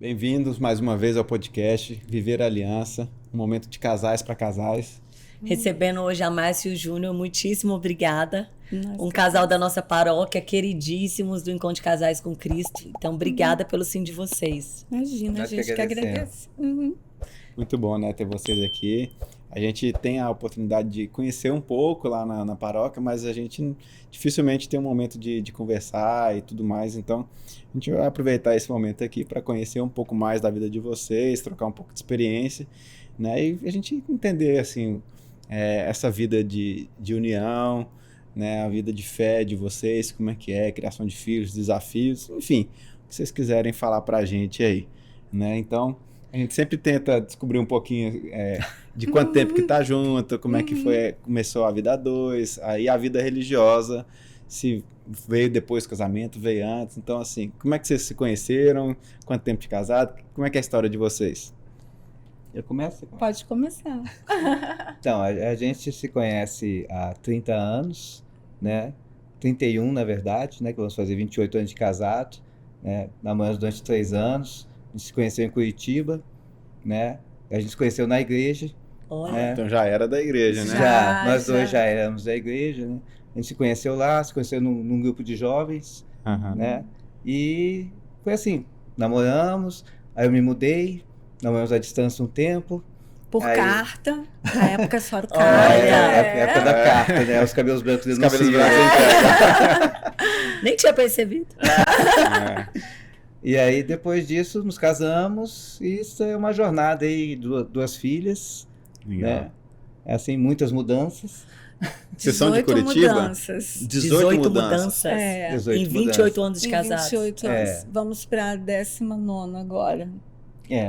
Bem-vindos mais uma vez ao podcast Viver a Aliança, um momento de casais para casais. Recebendo hoje a Márcia e o Júnior, muitíssimo obrigada. Nossa, Um casal da nossa paróquia, queridíssimos do Encontro de Casais com Cristo. Então, obrigada pelo sim de vocês. Imagina, a Nós que gente que agradecemos. agradece. Muito bom, né, ter vocês aqui. A gente tem a oportunidade de conhecer um pouco lá na paróquia, mas a gente dificilmente tem um momento de conversar e tudo mais. Então, a gente vai aproveitar esse momento aqui para conhecer um pouco mais da vida de vocês, trocar um pouco de experiência, né, e a gente entender, assim, essa vida de união, né, a vida de fé de vocês, como é que é, criação de filhos, desafios, enfim, o que vocês quiserem falar para a gente aí, né? Então, a gente sempre tenta descobrir um pouquinho de quanto tempo que tá junto, como é que foi, começou a vida a dois, aí a vida religiosa, se veio depois do casamento, veio antes. Então, assim, como é que vocês se conheceram, quanto tempo de casado, como é que é a história de vocês? Eu começo? Pode começar. Então, a gente se conhece há 30 anos, né? 31, na verdade, né? Que vamos fazer 28 anos de casado, né? Namoramos durante 3 anos. A gente se conheceu em Curitiba, né? A gente se conheceu na igreja. Olha, né? Então já era da igreja, né? Nós dois já éramos da igreja, né? A gente se conheceu lá, se conheceu num grupo de jovens, Aham. né? E foi assim, namoramos, aí eu me mudei, namoramos à distância um tempo. Por Aí- carta. Na época só carta. Época da carta, né? Os cabelos brancos Os cabelos denunciam. brancos nem tinha percebido. É. E aí, depois disso, nos casamos, e isso é uma jornada aí, duas filhas, Legal. né? É assim, muitas mudanças. Vocês são de 18 Curitiba? mudanças. 18 mudanças. É. 18 Em 28 anos de Em casados. 28 anos. É. Vamos para a 19ª agora.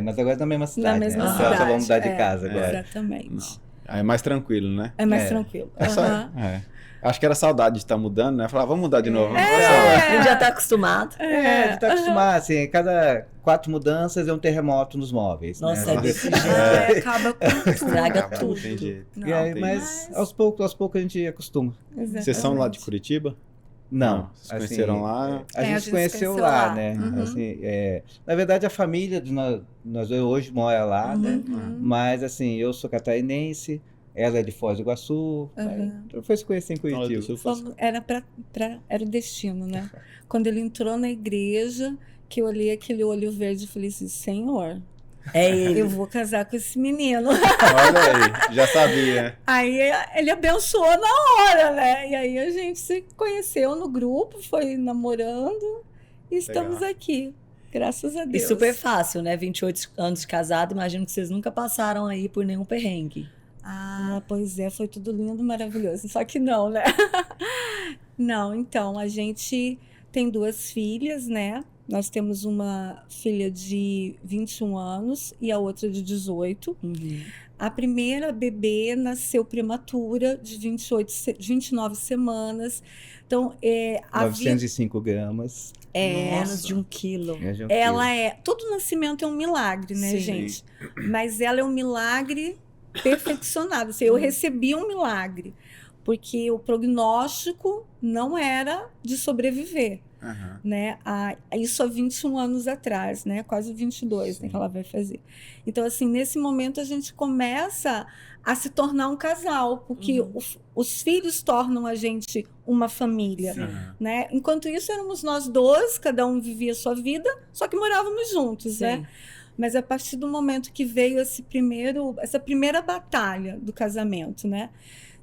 Mas agora na mesma cidade, mesma né? cidade, Só vamos mudar de é. casa agora. Exatamente. Não. Aí é mais tranquilo, né? É mais É. tranquilo. É só, Aham. Acho que era saudade de estar mudando, né? Falar, vamos mudar de novo. Vamos A gente já tá acostumado. A gente tá acostumado, assim, cada 4 mudanças é um terremoto nos móveis. Nossa, né? é desse jeito. Acaba com tudo. Estraga Acaba, não tudo. tem jeito. Não, E aí, tem mas aos poucos a gente acostuma. Vocês são lá de Curitiba? Não. Vocês conheceram lá? A gente se conheceu lá, né? Uhum. Assim, na verdade, a família de nós dois hoje mora lá, né? Uhum. Mas, assim, eu sou catarinense, ela é de Foz do Iguaçu. Uhum. Então foi se conhecer em Fala do Curitiba. Sul. Era o destino, né? Quando ele entrou na igreja, que eu olhei aquele olho verde e falei assim, Senhor, É ele. eu vou casar com esse menino. Olha aí, já sabia. Aí ele abençoou na hora, né? E aí a gente se conheceu no grupo, foi namorando e estamos aqui. Graças a E Deus. super fácil, né? 28 anos de casado, imagino que vocês nunca passaram aí por nenhum perrengue. Ah, pois é, foi tudo lindo, maravilhoso. Só que não, né? Não, então, a gente tem 2 filhas, né? Nós temos uma filha de 21 anos e a outra de 18. A primeira bebê nasceu prematura, de 29 semanas. Então, a vida 905 gramas. Menos de 1 quilo. ela todo nascimento é um milagre, né, Sim. gente? Mas ela é um milagre perfeccionado. Assim, eu recebi um milagre, porque o prognóstico não era de sobreviver, Aham. né? Isso há 21 anos atrás, né? Quase 22, né, que ela vai fazer. Então, assim, nesse momento a gente começa a se tornar um casal, porque os filhos tornam a gente uma família, Aham. né? Enquanto isso, éramos nós 2, cada um vivia a sua vida, só que morávamos juntos, né? Mas a partir do momento que veio essa primeira batalha do casamento, né?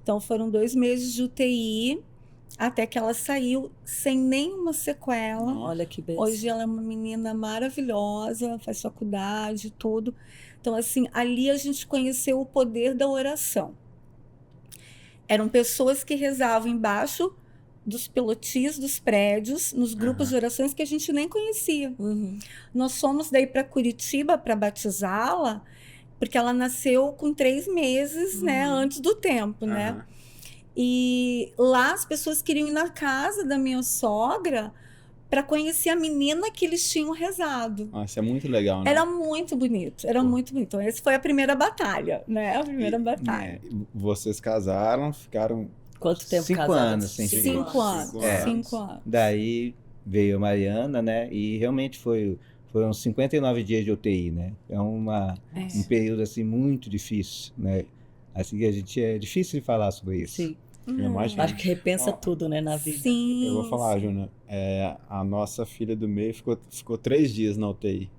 Então foram 2 meses de UTI até que ela saiu sem nenhuma sequela. Olha que beleza. Hoje ela é uma menina maravilhosa, faz faculdade, tudo. Então, assim, ali a gente conheceu o poder da oração. Eram pessoas que rezavam embaixo dos pilotis dos prédios, nos grupos de orações que a gente nem conhecia. Nós fomos daí para Curitiba para batizá-la, porque ela nasceu com 3 meses, né, antes do tempo, né? Aham. E lá as pessoas queriam ir na casa da minha sogra para conhecer a menina que eles tinham rezado. Nossa, é muito legal, né? Era muito bonito, era muito bonito. Então, essa foi a primeira batalha, né? A primeira batalha. Vocês casaram, ficaram Quanto tempo 5 casados? anos, sim. 5 anos. Cinco anos. 5 anos. Daí veio a Mariana, né? E realmente foi foram 59 dias de UTI, né? É um período assim muito difícil, né? Assim que é difícil de falar sobre isso. Sim. Eu imagino. Acho que repensa tudo, né, na vida. Sim. Eu vou falar, Júnior, a nossa filha do meio ficou 3 dias na UTI.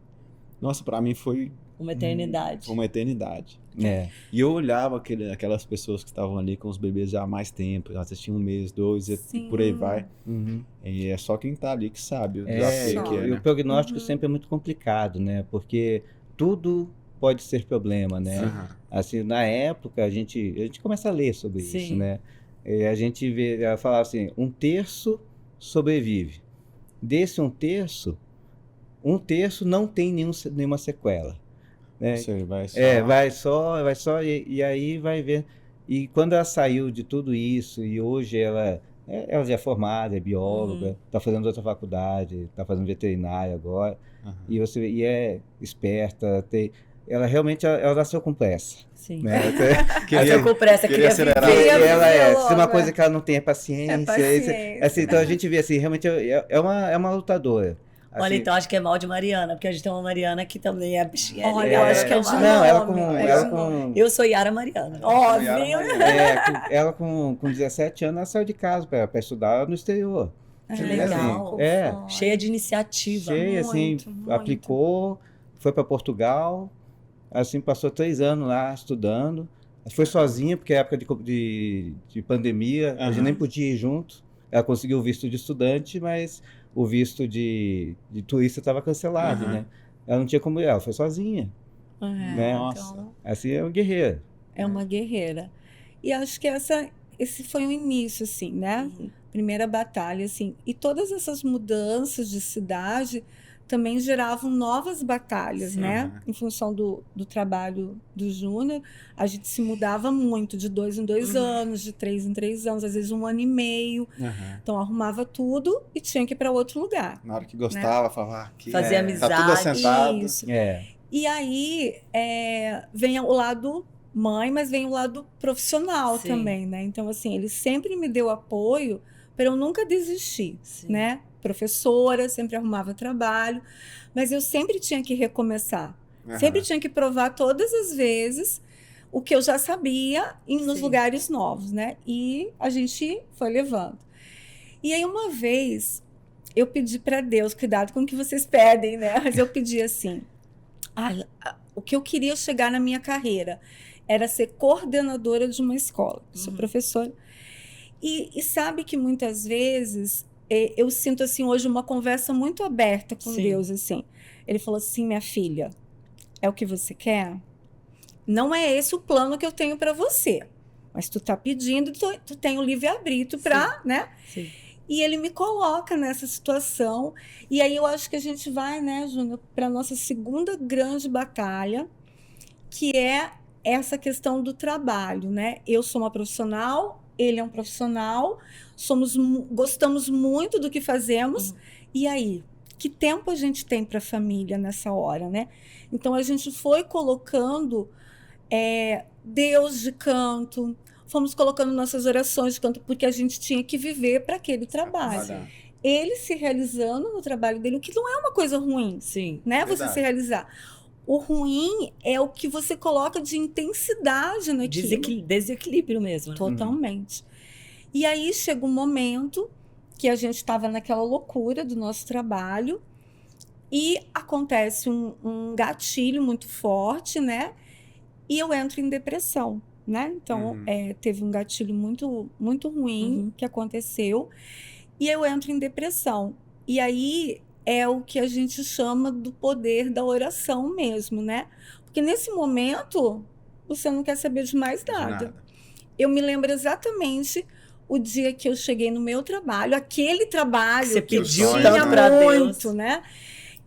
Nossa, pra mim foi Uma eternidade. uma eternidade. É. E eu olhava aquelas pessoas que estavam ali com os bebês já há mais tempo, já assistiam 1 mês, 2 e por aí vai. Uhum. E é só quem tá ali que sabe o É, desafio que é, e né? o prognóstico sempre é muito complicado, né? Porque tudo pode ser problema, né? Aham. Assim, na época, a gente começa a ler sobre Sim. isso, né? E a gente vê, ela falava assim, 1/3 sobrevive. Desse 1/3, 1/3 não tem nenhuma sequela, né? Ou seja, Vai só e aí vai ver. E quando ela saiu de tudo isso e hoje ela já é formada, é bióloga, está fazendo outra faculdade, está fazendo veterinária agora, Aham. e é esperta, ela realmente ela nasceu com pressa, Sim. né? Nasceu com pressa, queria queria acelerar. viver. Se uma coisa que ela não tem é paciência, paciência. assim, então a gente vê assim, realmente é uma lutadora. Olha, Assim, então acho que é mal de Mariana, porque a gente tem uma Mariana que também é bichinha. Olha, ali, eu acho que é de uma- não, nome. Eu sou Yara Mariana. Ó, Yara viu? Mariana. ela com 17 anos, ela saiu de casa para estudar no exterior. Que legal. Assim, Cheia de iniciativa. Cheia, assim, muito. aplicou, foi para Portugal, assim, passou 3 anos lá estudando. Foi sozinha, porque é época de pandemia, a gente Aham. nem podia ir junto. Ela conseguiu o visto de estudante, mas o visto de turista estava cancelado, Aham. né? Ela não tinha como ir, ela foi sozinha. Né? Então, Assim, é uma guerreira. é uma guerreira. E acho que esse foi o início, assim, né? Primeira batalha, assim. E todas essas mudanças de cidade também geravam novas batalhas, Sim. né? Aham. Em função do trabalho do Júnior, a gente se mudava muito, de 2 em 2 anos, de 3 em 3 anos, às vezes 1 ano e meio. Aham. Então, arrumava tudo e tinha que ir para outro lugar. Na hora que gostava, falava aqui. Fazia Tá amizade. tudo assentado. Isso. É. E aí vem o lado mãe, mas vem o lado profissional Sim. também, né? Então, assim, ele sempre me deu apoio para eu nunca desistir, Sim. né? Professora, sempre arrumava trabalho, mas eu sempre tinha que recomeçar. Aham. Sempre tinha que provar todas as vezes o que eu já sabia nos Sim. lugares novos, né? E a gente foi levando. E aí, uma vez, eu pedi para Deus, cuidado com o que vocês pedem, né? Mas eu pedi assim, o que eu queria chegar na minha carreira era ser coordenadora de uma escola. Eu sou professora. E sabe que muitas vezes eu sinto assim hoje uma conversa muito aberta com Sim. Deus, assim. Ele falou assim, minha filha, é o que você quer? Não é esse o plano que eu tenho para você. Mas tu tá pedindo, tu tem o livre-arbítrio para, né? Sim. E ele me coloca nessa situação. E aí eu acho que a gente vai, né, Júnior, para a nossa segunda grande batalha, que é essa questão do trabalho, né? Eu sou uma profissional, ele é um profissional, gostamos muito do que fazemos. E aí, que tempo a gente tem para a família nessa hora, né? Então a gente foi colocando Deus de canto, fomos colocando nossas orações de canto, porque a gente tinha que viver para aquele trabalho. Trabalhar. Ele se realizando no trabalho dele, o que não é uma coisa ruim, Sim. né? Você Verdade. se realizar. O ruim é o que você coloca de intensidade naquilo. Desequilíbrio mesmo. Né? Totalmente. E aí chega um momento que a gente estava naquela loucura do nosso trabalho e acontece um gatilho muito forte, né? E eu entro em depressão, né? Então, teve um gatilho muito, muito ruim que aconteceu e eu entro em depressão. E aí é o que a gente chama do poder da oração mesmo, né? Porque nesse momento você não quer saber de mais nada. Eu me lembro exatamente o dia que eu cheguei no meu trabalho, aquele trabalho Você que eu pediu tinha tanto pra muito, Deus. né?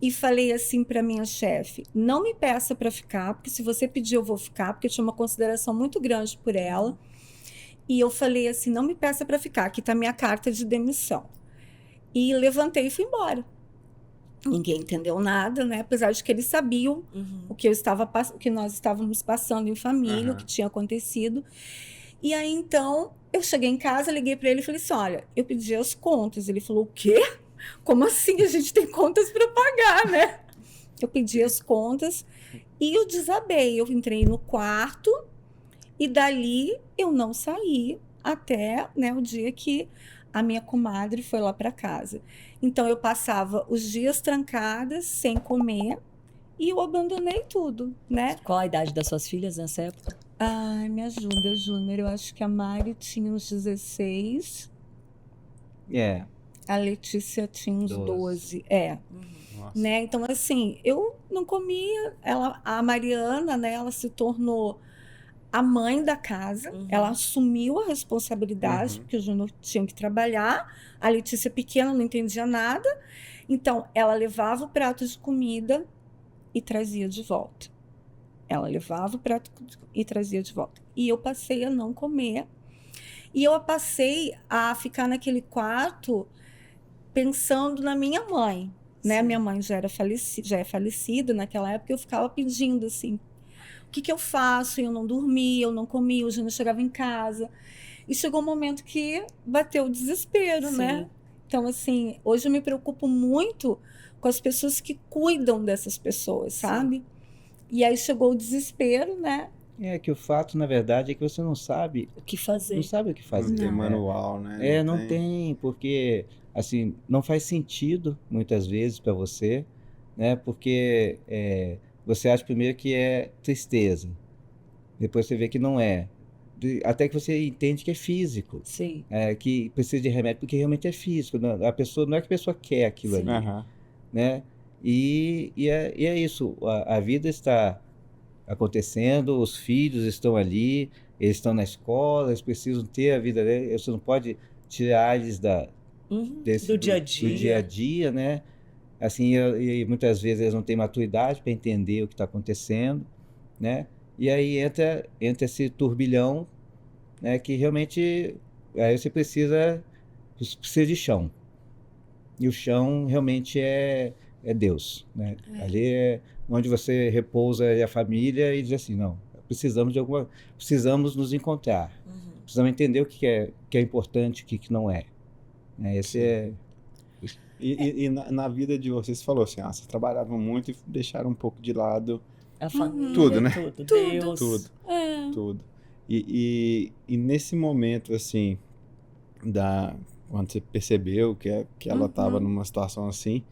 E falei assim para minha chefe, não me peça para ficar, porque se você pedir eu vou ficar, porque eu tinha uma consideração muito grande por ela. E eu falei assim, não me peça para ficar, aqui tá minha carta de demissão. E levantei e fui embora. Ninguém entendeu nada, né? Apesar de que eles sabiam o que nós estávamos passando em família, o que tinha acontecido. E aí, então, eu cheguei em casa, liguei para ele e falei assim, olha, eu pedi as contas. Ele falou, o quê? Como assim? A gente tem contas para pagar, né? Eu pedi as contas e eu desabei. Eu entrei no quarto e dali eu não saí até, né, o dia que a minha comadre foi lá para casa. Então eu passava os dias trancadas, sem comer, e eu abandonei tudo, né? Qual a idade das suas filhas nessa época? Ai, me ajuda, Júnior. Eu acho que a Mari tinha uns 16, É, a Letícia tinha uns 12. 12. É. Nossa. Né? Então, assim, eu não comia. A Mariana, né, ela se tornou a mãe da casa. Uhum. Ela assumiu a responsabilidade, porque o Júnior tinha que trabalhar. A Letícia pequena não entendia nada. Então, ela levava o prato de comida e trazia de volta. Ela levava o prato e trazia de volta. E eu passei a não comer. E eu passei a ficar naquele quarto pensando na minha mãe. Né? Sim. Minha mãe já é falecida naquela época, eu ficava pedindo assim, o que eu faço? Eu não dormia, eu não comia, o Júnior chegava em casa. E chegou um momento que bateu o desespero, Sim. né? Então, assim, hoje eu me preocupo muito com as pessoas que cuidam dessas pessoas, sabe? E aí chegou o desespero, né? é que o fato, na verdade, é que você não sabe O que fazer? o que Não fazer. tem Não. manual, né? Não tem, porque assim, não faz sentido muitas vezes para você, né? Porque você acha primeiro que é tristeza, depois você vê que não é. Até que você entende que é físico, Sim. que precisa de remédio, porque realmente é físico. A pessoa, não é que a pessoa quer aquilo Sim. ali, Aham. né? E é isso, a vida está acontecendo, os filhos estão ali, eles estão na escola, eles precisam ter a vida deles, você não pode tirar eles Uhum. desse, Do dia a do dia a dia. dia, né? Assim, e muitas vezes eles não têm maturidade para entender o que está acontecendo, né? E aí entra esse turbilhão, né? Que realmente aí você precisa de chão. E o chão realmente é Deus, né? Ali é onde você repousa a família e diz assim, não, precisamos nos encontrar, Uhum. precisamos entender o que é importante, o que não é. Né? Esse Sim. é E na vida de vocês, você falou assim, vocês trabalhavam muito e deixaram um pouco de lado A família, Tudo, né? Tudo. Tudo. Deus. tudo, É. tudo. E nesse momento, assim, quando você percebeu que ela estava numa situação assim,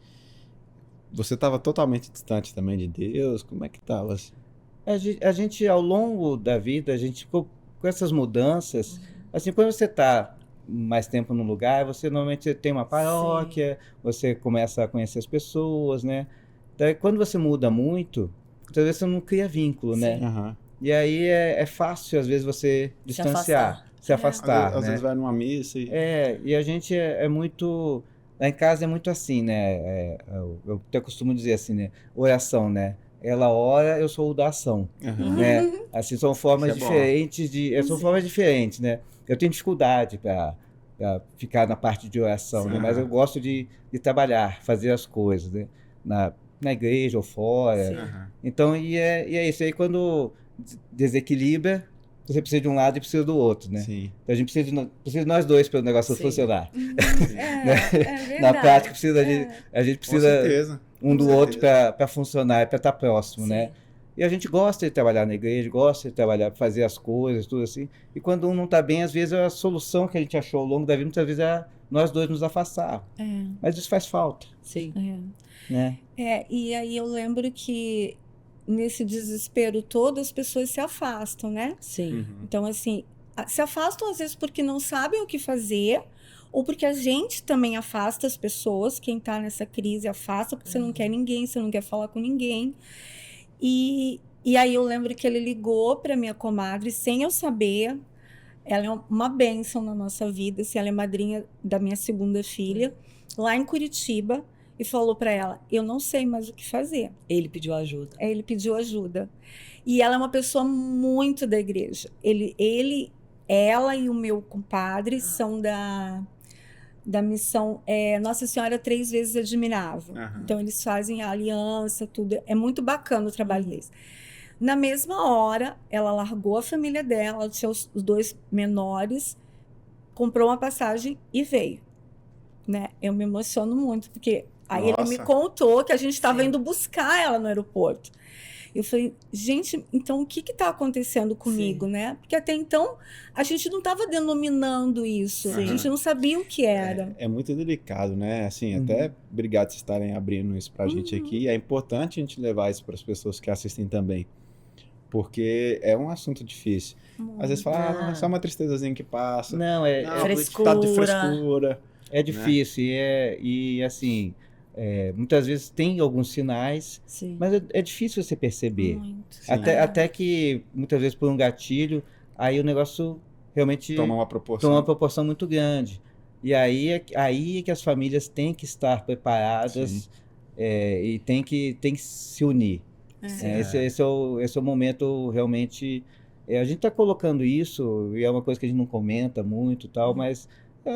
você estava totalmente distante também de Deus? Como é que estava? Assim? A gente, ao longo da vida, a gente ficou com essas mudanças. Assim, quando você está mais tempo num lugar, você normalmente tem uma paróquia, você começa a conhecer as pessoas, né? Daí, quando você muda muito, muitas vezes você não cria vínculo, né? Aham. E aí é fácil, às vezes, você distanciar, se afastar, Às né? vezes vai numa missa e... E a gente é muito... Lá em casa é muito assim, né? Eu até costumo dizer assim, né? Oração, né? Ela ora, eu sou o da ação, Aham. né? Assim, são formas Isso é bom. diferentes são formas diferentes, né? Eu tenho dificuldade para ficar na parte de oração, né? Mas eu gosto de trabalhar, fazer as coisas, né? Na igreja ou fora. Sim. Aham. Então, e é isso aí, quando desequilibra, você precisa de um lado e precisa do outro, né? Sim. Então a gente precisa de nós dois para o negócio Sim. funcionar. É verdade. Na prática, a gente Com precisa certeza. um do Com outro certeza. para funcionar, para estar próximo, né? Sim. E a gente gosta de trabalhar na igreja, gosta de trabalhar, fazer as coisas, tudo assim. E quando um não está bem, às vezes a solução que a gente achou ao longo da vida, muitas vezes é nós dois nos afastar. É. Mas isso faz falta, Sim. né? E aí eu lembro que nesse desespero todo as pessoas se afastam, né? Sim. Uhum. Então, assim, se afastam às vezes porque não sabem o que fazer, ou porque a gente também afasta as pessoas, quem tá nessa crise afasta, porque você não quer ninguém, você não quer falar com ninguém. E aí eu lembro que ele ligou para minha comadre sem eu saber. Ela é uma bênção na nossa vida, assim, ela é madrinha da minha segunda filha, lá em Curitiba, e falou para ela, eu não sei mais o que fazer. Ele pediu ajuda. Aí ele pediu ajuda. E ela é uma pessoa muito da igreja. Ela e o meu compadre são da missão Nossa Senhora Três Vezes Admirável. Aham. Então, eles fazem a aliança, tudo. É muito bacana o trabalho deles. Na mesma hora, ela largou a família dela, ela tinha os dois menores, comprou uma passagem e veio. Né? Eu me emociono muito, porque Aí ele me Nossa. contou que a gente estava Sim. indo buscar ela no aeroporto. Eu falei, gente, então o que está acontecendo comigo, né? Porque até então a gente não estava denominando isso, a Sim. gente não sabia o que era. É muito delicado, né? Assim, Uhum. até obrigado por estarem abrindo isso pra gente aqui. É importante a gente levar isso para as pessoas que assistem também. Porque é um assunto difícil. Às vezes fala, é só uma tristezazinha que passa. Não, Não, Frescura. estado de frescura. é difícil. E assim, muitas vezes tem alguns sinais, Sim. mas é difícil você perceber. Muito. Sim. Até que, muitas vezes, por um gatilho, aí o negócio realmente Toma uma toma proporção. uma proporção muito grande. E aí é que as famílias têm que estar preparadas, Sim. e têm que se unir. Esse é o momento realmente. A gente está colocando isso, e é uma coisa que a gente não comenta muito e tal, mas eu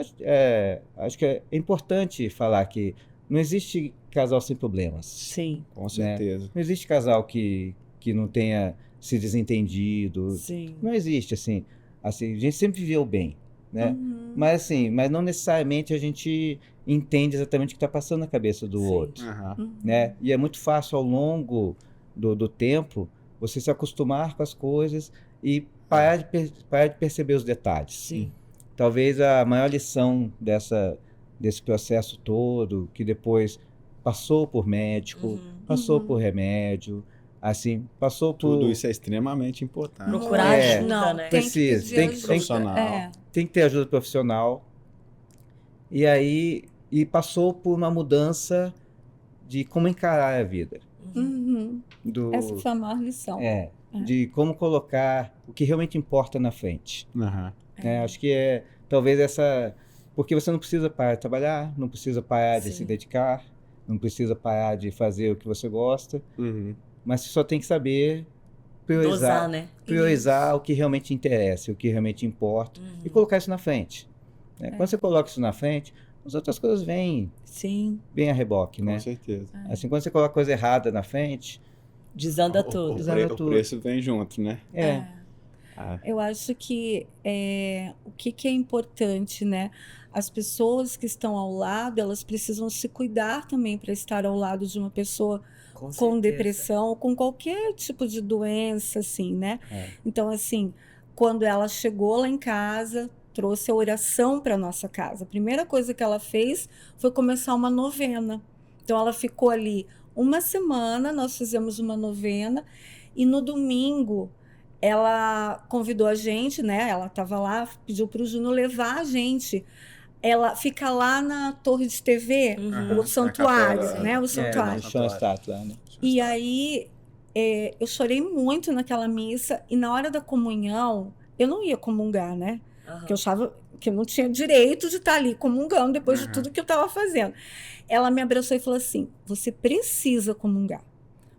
acho que é importante falar que não existe casal sem problemas. Sim. Com certeza. Não existe casal que não tenha se desentendido. Sim. Não existe, assim, a gente sempre viveu bem, né? Uhum. Mas não necessariamente a gente entende exatamente o que está passando na cabeça do Sim. outro, Aham. né? E é muito fácil ao longo do tempo você se acostumar com as coisas e parar de perceber os detalhes. Sim. Talvez a maior lição desse processo todo, que depois passou por médico, passou por remédio, assim, passou por... Tudo isso é extremamente importante. Procurar É, ajuda, não, né? tem que Precisa, pedir tem que- ajuda. Profissional. Tem que ter ajuda profissional. E aí, passou por uma mudança de como encarar a vida. Uhum. Essa foi a maior lição. De como colocar o que realmente importa na frente. Aham. Né? Acho que talvez porque você não precisa parar de trabalhar, não precisa parar de Sim. se dedicar, não precisa parar de fazer o que você gosta, Uhum. mas você só tem que saber Dosar, né? priorizar o que realmente interessa, o que realmente importa, e colocar isso na frente. Né? Quando você coloca isso na frente, as outras coisas vêm Sim. bem a reboque, Com né? certeza. Assim, quando você coloca coisa errada na frente, Desanda O, tudo. Desanda o tudo. preço vem junto, né? Ah, Eu acho que o que é importante, né? As pessoas que estão ao lado, elas precisam se cuidar também para estar ao lado de uma pessoa Com com certeza. depressão, com qualquer tipo de doença, assim, né? É. Então, assim, quando ela chegou lá em casa, trouxe a oração para nossa casa. A primeira coisa que ela fez foi começar uma novena. Então, ela ficou ali uma semana, nós fizemos uma novena, e no domingo ela convidou a gente, né? Ela estava lá, pediu para o Juno levar a gente. Ela fica lá na torre de TV, Uhum. o santuário, capela, né? O é, santuário. no chão estátua, né? E aí, eu chorei muito naquela missa, e na hora da comunhão, eu não ia comungar, né? Aham. Porque eu achava que eu não tinha direito de estar ali comungando depois de Uhum. tudo que eu estava fazendo. Ela me abraçou e falou assim: você precisa comungar.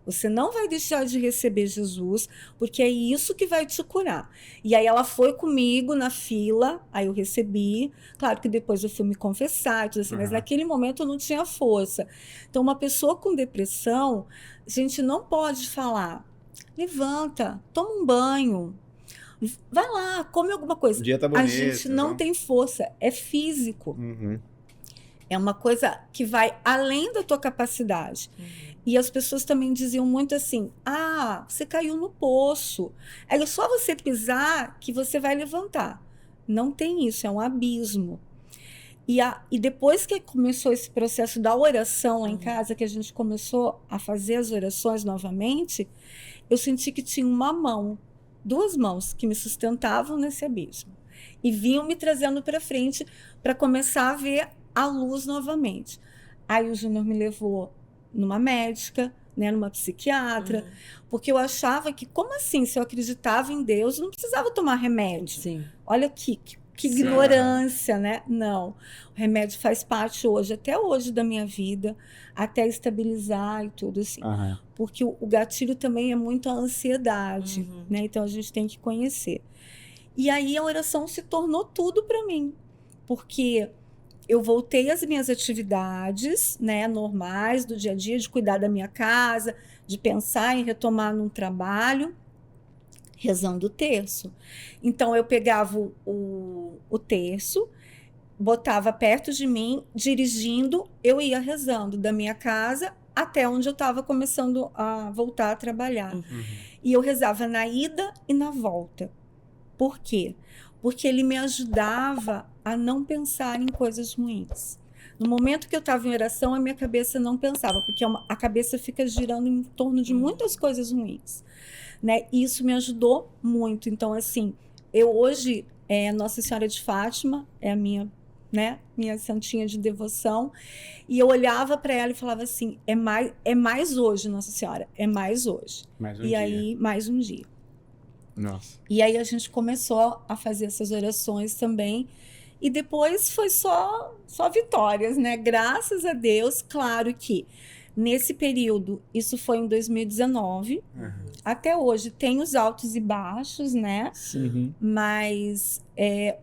Você não vai deixar de receber Jesus, porque é isso que vai te curar. E aí ela foi comigo na fila, aí eu recebi. Claro que depois eu fui me confessar, e tudo assim, mas Uhum. naquele momento eu não tinha força. Então, uma pessoa com depressão, a gente não pode falar: levanta, toma um banho, vai lá, come alguma coisa. O dia tá A bonito. gente não vamos- tem força, é físico. Uhum. É uma coisa que vai além da tua capacidade. E as pessoas também diziam muito assim: ah, você caiu no poço. É só você pisar que você vai levantar. Não tem isso, é um abismo. E depois que começou esse processo da oração lá em casa, que a gente começou a fazer as orações novamente, eu senti que tinha uma mão, duas mãos que me sustentavam nesse abismo. E vinham me trazendo para frente para começar a ver a luz novamente. Aí o Júnior me levou numa médica, né, numa psiquiatra, porque eu achava que, como assim, se eu acreditava em Deus, eu não precisava tomar remédio. Sim. Olha que Sim. ignorância, né? Não. O remédio faz parte hoje, até hoje da minha vida, até estabilizar e tudo assim. Aham. Porque o gatilho também é muito a ansiedade, Uhum. né? Então a gente tem que conhecer. E aí a oração se tornou tudo para mim, porque eu voltei às minhas atividades, né, normais do dia a dia, de cuidar da minha casa, de pensar em retomar num trabalho, rezando o terço. Então eu pegava o terço, botava perto de mim, dirigindo, eu ia rezando da minha casa até onde eu estava começando a voltar a trabalhar. E eu rezava na ida e na volta. Por quê? Porque ele me ajudava a não pensar em coisas ruins. No momento que eu estava em oração, a minha cabeça não pensava, porque a cabeça fica girando em torno de muitas coisas ruins, né? E isso me ajudou muito. Então, assim, eu hoje, Nossa Senhora de Fátima é a minha, né, minha santinha de devoção, e eu olhava para ela e falava assim, é mais hoje, Nossa Senhora, é mais hoje. Mais um E dia. aí, mais um dia. Nossa. E aí a gente começou a fazer essas orações também. E depois foi só vitórias, né? Graças a Deus. Claro que nesse período, isso foi em 2019, até hoje tem os altos e baixos, né? Sim. Mas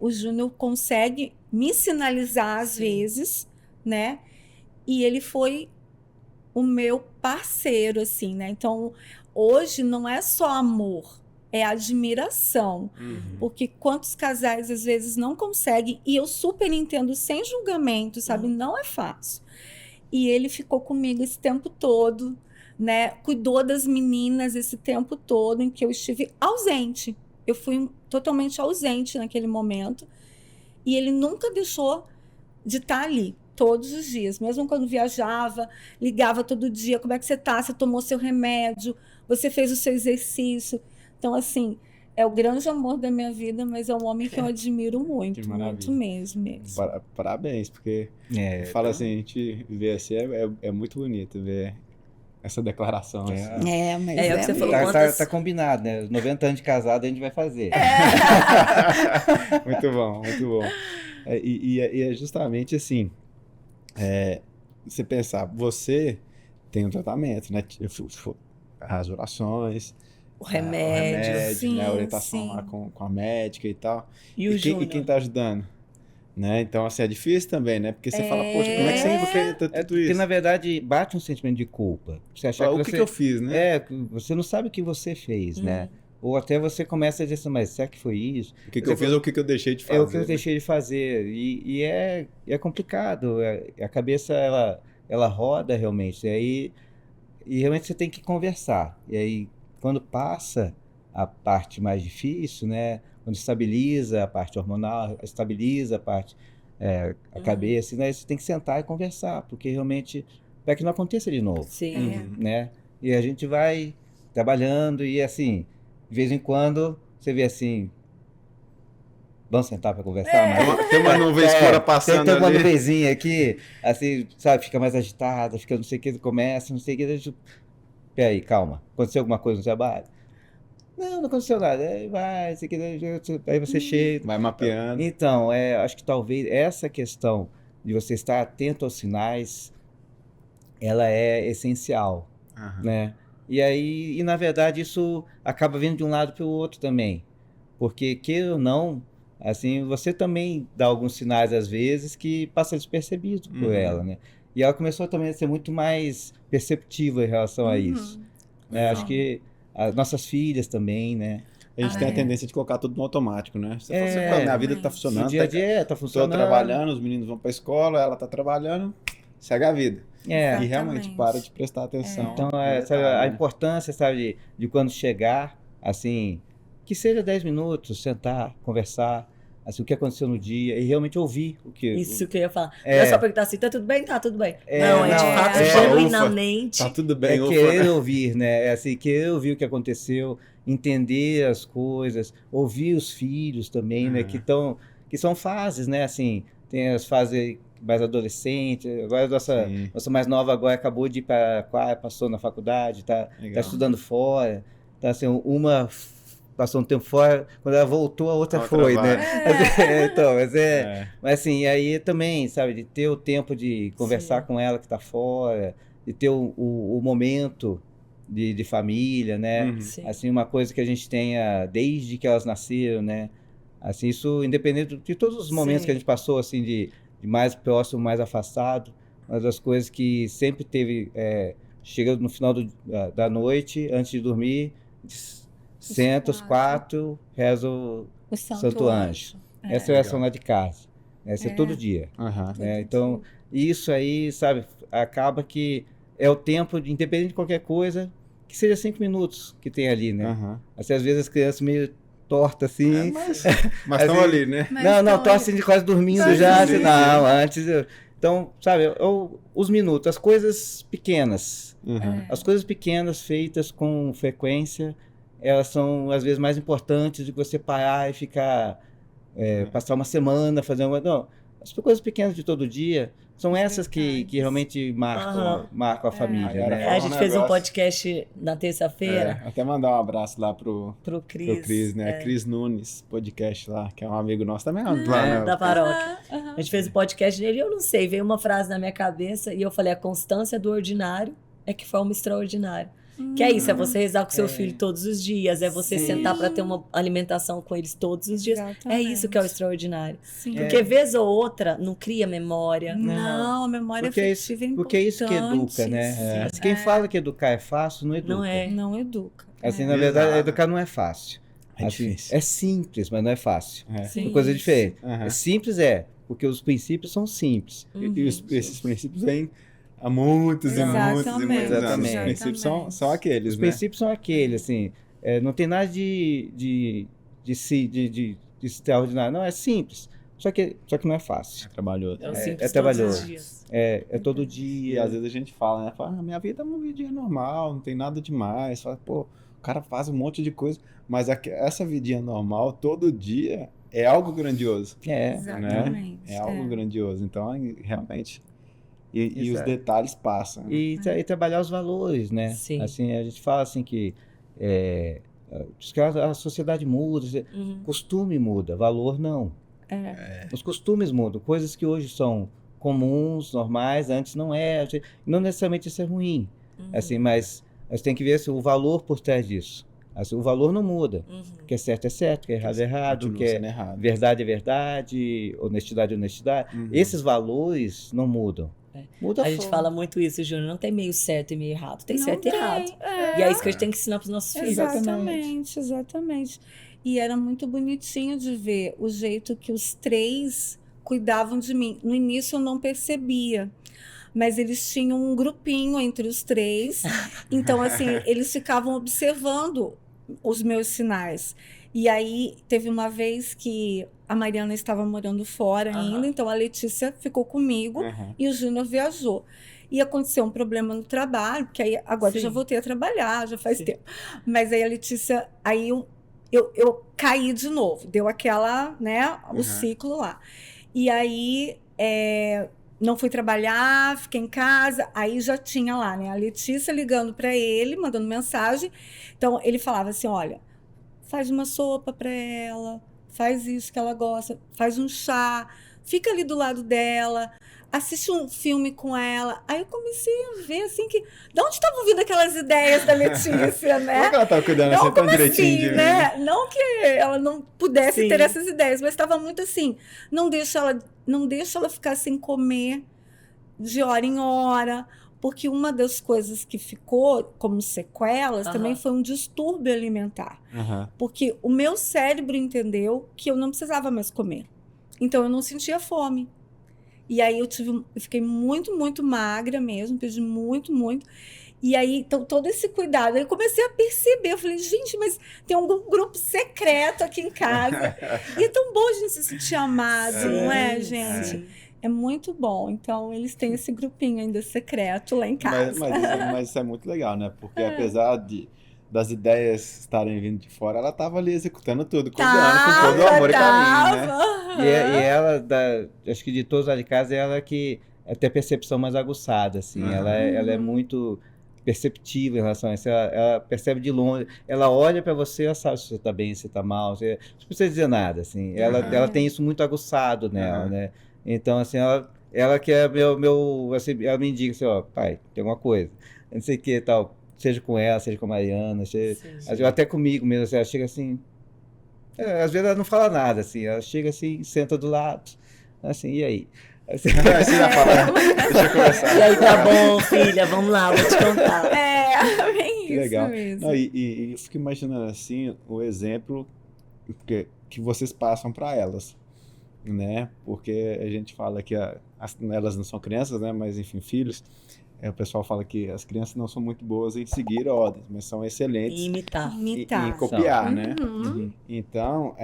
o Júnior consegue me sinalizar às vezes, né? E ele foi o meu parceiro, assim, né? Então, hoje não é só amor, é admiração. Porque quantos casais às vezes não conseguem, e eu super entendo sem julgamento, sabe? Não é fácil. E ele ficou comigo esse tempo todo, né? Cuidou das meninas esse tempo todo em que eu estive ausente. Eu fui totalmente ausente naquele momento. E ele nunca deixou de estar ali, todos os dias. Mesmo quando viajava, ligava todo dia. Como é que você está? Você tomou seu remédio? Você fez o seu exercício? Então, assim, é o grande amor da minha vida, mas é um homem que eu admiro muito, Que maravilha. muito mesmo. Parabéns, porque fala assim, a gente vê assim, é muito bonito ver essa declaração. Assim. Mas É o que você falou. Tá combinado, né? 90 anos de casado a gente vai fazer. Muito bom, muito bom. E é justamente assim, você pensar, você tem um tratamento, né? As orações, O remédio. sim, né? A orientação sim. lá com a médica e tal. E o Júnior. quem tá ajudando? Né? Então, assim, é difícil também, né? Porque você fala, poxa, como é que você enfrenta tudo Porque, isso? na verdade, bate um sentimento de culpa. Você achar O que eu fiz, né? você não sabe o que você fez, né? Ou até você começa a dizer assim, mas será que foi isso? O que eu fiz ou o que eu deixei de fazer? É o que eu deixei de fazer. E é complicado. A cabeça, ela roda realmente. E realmente você tem que conversar. E aí, quando passa a parte mais difícil, né? Quando estabiliza a parte hormonal, estabiliza a parte, a cabeça, né? Você tem que sentar e conversar, porque realmente, para que não aconteça de novo, Sim. né? E a gente vai trabalhando e, assim, de vez em quando, você vê assim, vamos sentar para conversar? Mas, Tem uma nuvem escura passando tem uma ali. nuvenzinha aqui, assim, sabe, fica mais agitada, fica não sei o que, começa, não sei o que, peraí, calma, aconteceu alguma coisa no trabalho? Não aconteceu nada. Aí vai, aí você chega. Vai mapeando. Então, acho que talvez essa questão de você estar atento aos sinais, ela é essencial, né? E aí, na verdade, isso acaba vindo de um lado para o outro também. Porque, queira ou não, assim, você também dá alguns sinais, às vezes, que passa despercebido por ela, né? E ela começou também a ser muito mais perceptiva em relação a isso. Né? Acho que as nossas filhas também, né? A gente tem a tendência de colocar tudo no automático, né? Você fala assim, minha vida tá funcionando. O dia a dia tá funcionando. Tô trabalhando, os meninos vão pra escola, ela tá trabalhando, segue a vida. E realmente para de prestar atenção. Então, sabe, a importância, sabe, de quando chegar, assim, que seja 10 minutos, sentar, conversar, assim, o que aconteceu no dia e realmente ouvir o que... Isso que eu ia falar. Não é só perguntar assim, tá tudo bem? Tá tudo bem. De fato, ufa, genuinamente. Tá tudo bem, querer ouvir, né? Assim, querer ouvir o que aconteceu, entender as coisas, ouvir os filhos também, né? Que são fases, né? Assim, tem as fases mais adolescentes, agora a nossa mais nova agora acabou de ir para passou na faculdade, tá estudando fora, tá assim, uma passou um tempo fora, quando ela voltou, a outra foi, né? Então, mas assim, aí também, sabe, de ter o tempo de conversar com ela que está fora, de ter o momento de família, né? Assim, uma coisa que a gente tenha desde que elas nasceram, né? Assim, isso independente de todos os momentos que a gente passou, assim, de mais próximo, mais afastado, uma das coisas que sempre teve, chega no final da noite, antes de dormir, senta os quatro, reza o Santo Anjo. Essa é a oração lá de casa. né? Isso é todo dia. Aham. Né? Então, isso aí, sabe, acaba que é o tempo, independente de qualquer coisa, que seja 5 minutos que tem ali, né? Aham. Assim, às vezes as crianças meio tortas assim. Mas Assim, estão ali, né? Mas não, então, tortas assim, quase dormindo Quase já. dormindo. Assim, não, antes. Então, sabe, os minutos, as coisas pequenas. Uhum. As coisas pequenas feitas com frequência, elas são às vezes mais importantes do que você parar e ficar, passar uma semana fazendo. Não, as coisas pequenas de todo dia são essas que realmente marcam a família. Agora, Né? A gente fez um negócio. podcast na terça-feira Até mandar um abraço lá pro Cris. Cris, né? Cris Nunes, podcast lá, que é um amigo nosso também. Lá, né? Da paróquia. A gente fez um podcast dele e eu não sei, veio uma frase na minha cabeça e eu falei, a constância do ordinário é que forma o extraordinário. Que é isso, é você rezar com seu filho todos os dias, é você Sim. sentar para ter uma alimentação com eles todos os dias. É Exatamente. isso que é o extraordinário. Sim. Porque vez ou outra não cria memória. Não, a memória Porque é afetiva é importante. porque é isso que educa, né? Quem fala que educar é fácil, não educa. Não é. Não educa. Assim, É. na verdade, Exato. educar não é fácil. É Assim, difícil. é simples, mas não é fácil. É. Sim. É coisa diferente. Aham. É simples porque os princípios são simples. Esses princípios vêm há muitos e muitos e muitos anos. Exatamente. Os princípios são aqueles, Os né? princípios são aqueles, assim, não tem nada de extraordinário. Não, é simples. Só que não é fácil. É trabalhoso. É o É simples todos trabalhoso. os dias. É todo E dia. às vezes a gente fala, né? Fala, minha vida é uma vidinha normal, não tem nada demais. Fala, pô, o cara faz um monte de coisa, mas essa vidinha normal, todo dia, é algo grandioso. Exatamente. É algo grandioso. Então, realmente. E os Exato. detalhes passam. Né? E trabalhar os valores, né? Sim. Assim, a gente fala assim que diz que a sociedade muda, costume muda, valor não. Os costumes mudam, coisas que hoje são comuns, normais, antes não é. Não necessariamente isso é ruim, assim, mas tem que ver assim, o valor por trás disso. Assim, o valor não muda. O que é certo, o que é errado, é errado, o Continua que é sendo errado. verdade é verdade, honestidade é honestidade. Esses valores não mudam. Muda A gente fala muito isso, Júnior. Não tem meio certo e meio errado. Tem Não certo e tem. errado. E é isso que a gente tem que ensinar para os nossos filhos. Exatamente. E era muito bonitinho de ver o jeito que os 3 cuidavam de mim. No início eu não percebia, mas eles tinham um grupinho entre os 3. Então, assim, eles ficavam observando os meus sinais. E aí, teve uma vez que a Mariana estava morando fora ainda, então a Letícia ficou comigo e o Júnior viajou. E aconteceu um problema no trabalho, que aí agora eu já voltei a trabalhar, já faz tempo. Mas aí a Letícia, aí eu caí de novo, deu aquela, né, o ciclo lá. E aí não fui trabalhar, fiquei em casa, aí já tinha lá, né, a Letícia ligando para ele, mandando mensagem. Então ele falava assim, olha, faz uma sopa para ela, faz isso que ela gosta, faz um chá, fica ali do lado dela, assiste um filme com ela. Aí eu comecei a ver, assim, que... De onde estavam vindo aquelas ideias da Letícia, né? Como é que ela tava cuidando Não, assim tão como direitinho de assim, mim? né? Não que ela não pudesse Sim. ter essas ideias, mas estava muito assim, não deixa ela ficar sem comer de hora em hora, porque uma das coisas que ficou como sequelas também foi um distúrbio alimentar. Porque o meu cérebro entendeu que eu não precisava mais comer. Então eu não sentia fome. E aí eu fiquei muito, muito magra mesmo, perdi muito, muito. E aí, então, todo esse cuidado. Aí eu comecei a perceber, eu falei, gente, mas tem algum grupo secreto aqui em casa. E é tão bom a gente se sentir amado, não é, gente? É muito bom. Então, eles têm esse grupinho ainda secreto lá em casa. Mas isso é muito legal, né? Porque apesar das ideias estarem vindo de fora, ela estava ali executando tudo, cuidando com todo o amor e carinho, né? E ela, acho que de todos lá de casa, é ela que tem a percepção mais aguçada, assim. Ela é muito perceptiva em relação a isso. Ela percebe de longe, ela olha para você, ela sabe se você está bem, se você está mal, você não precisa dizer nada, assim. Ela tem isso muito aguçado nela, né? Então, assim, ela que é meu assim, ela me indica assim, ó, pai, tem alguma coisa, não sei o que tal, seja com ela, seja com a Mariana, até comigo mesmo, assim, ela chega assim, às vezes ela não fala nada, assim, ela chega assim, senta do lado, assim, e aí? Assim, Você já fala, deixa eu começar. E aí, tá bom, filha, vamos lá, vou te contar. Bem Que isso legal. mesmo. Não, e eu fico imaginando assim, o exemplo que vocês passam para elas. né? Porque a gente fala que elas não são crianças, né? Mas, enfim, filhos. O pessoal fala que as crianças não são muito boas em seguir ordens, mas são excelentes E imitar. em copiar, né? Uhum. Então,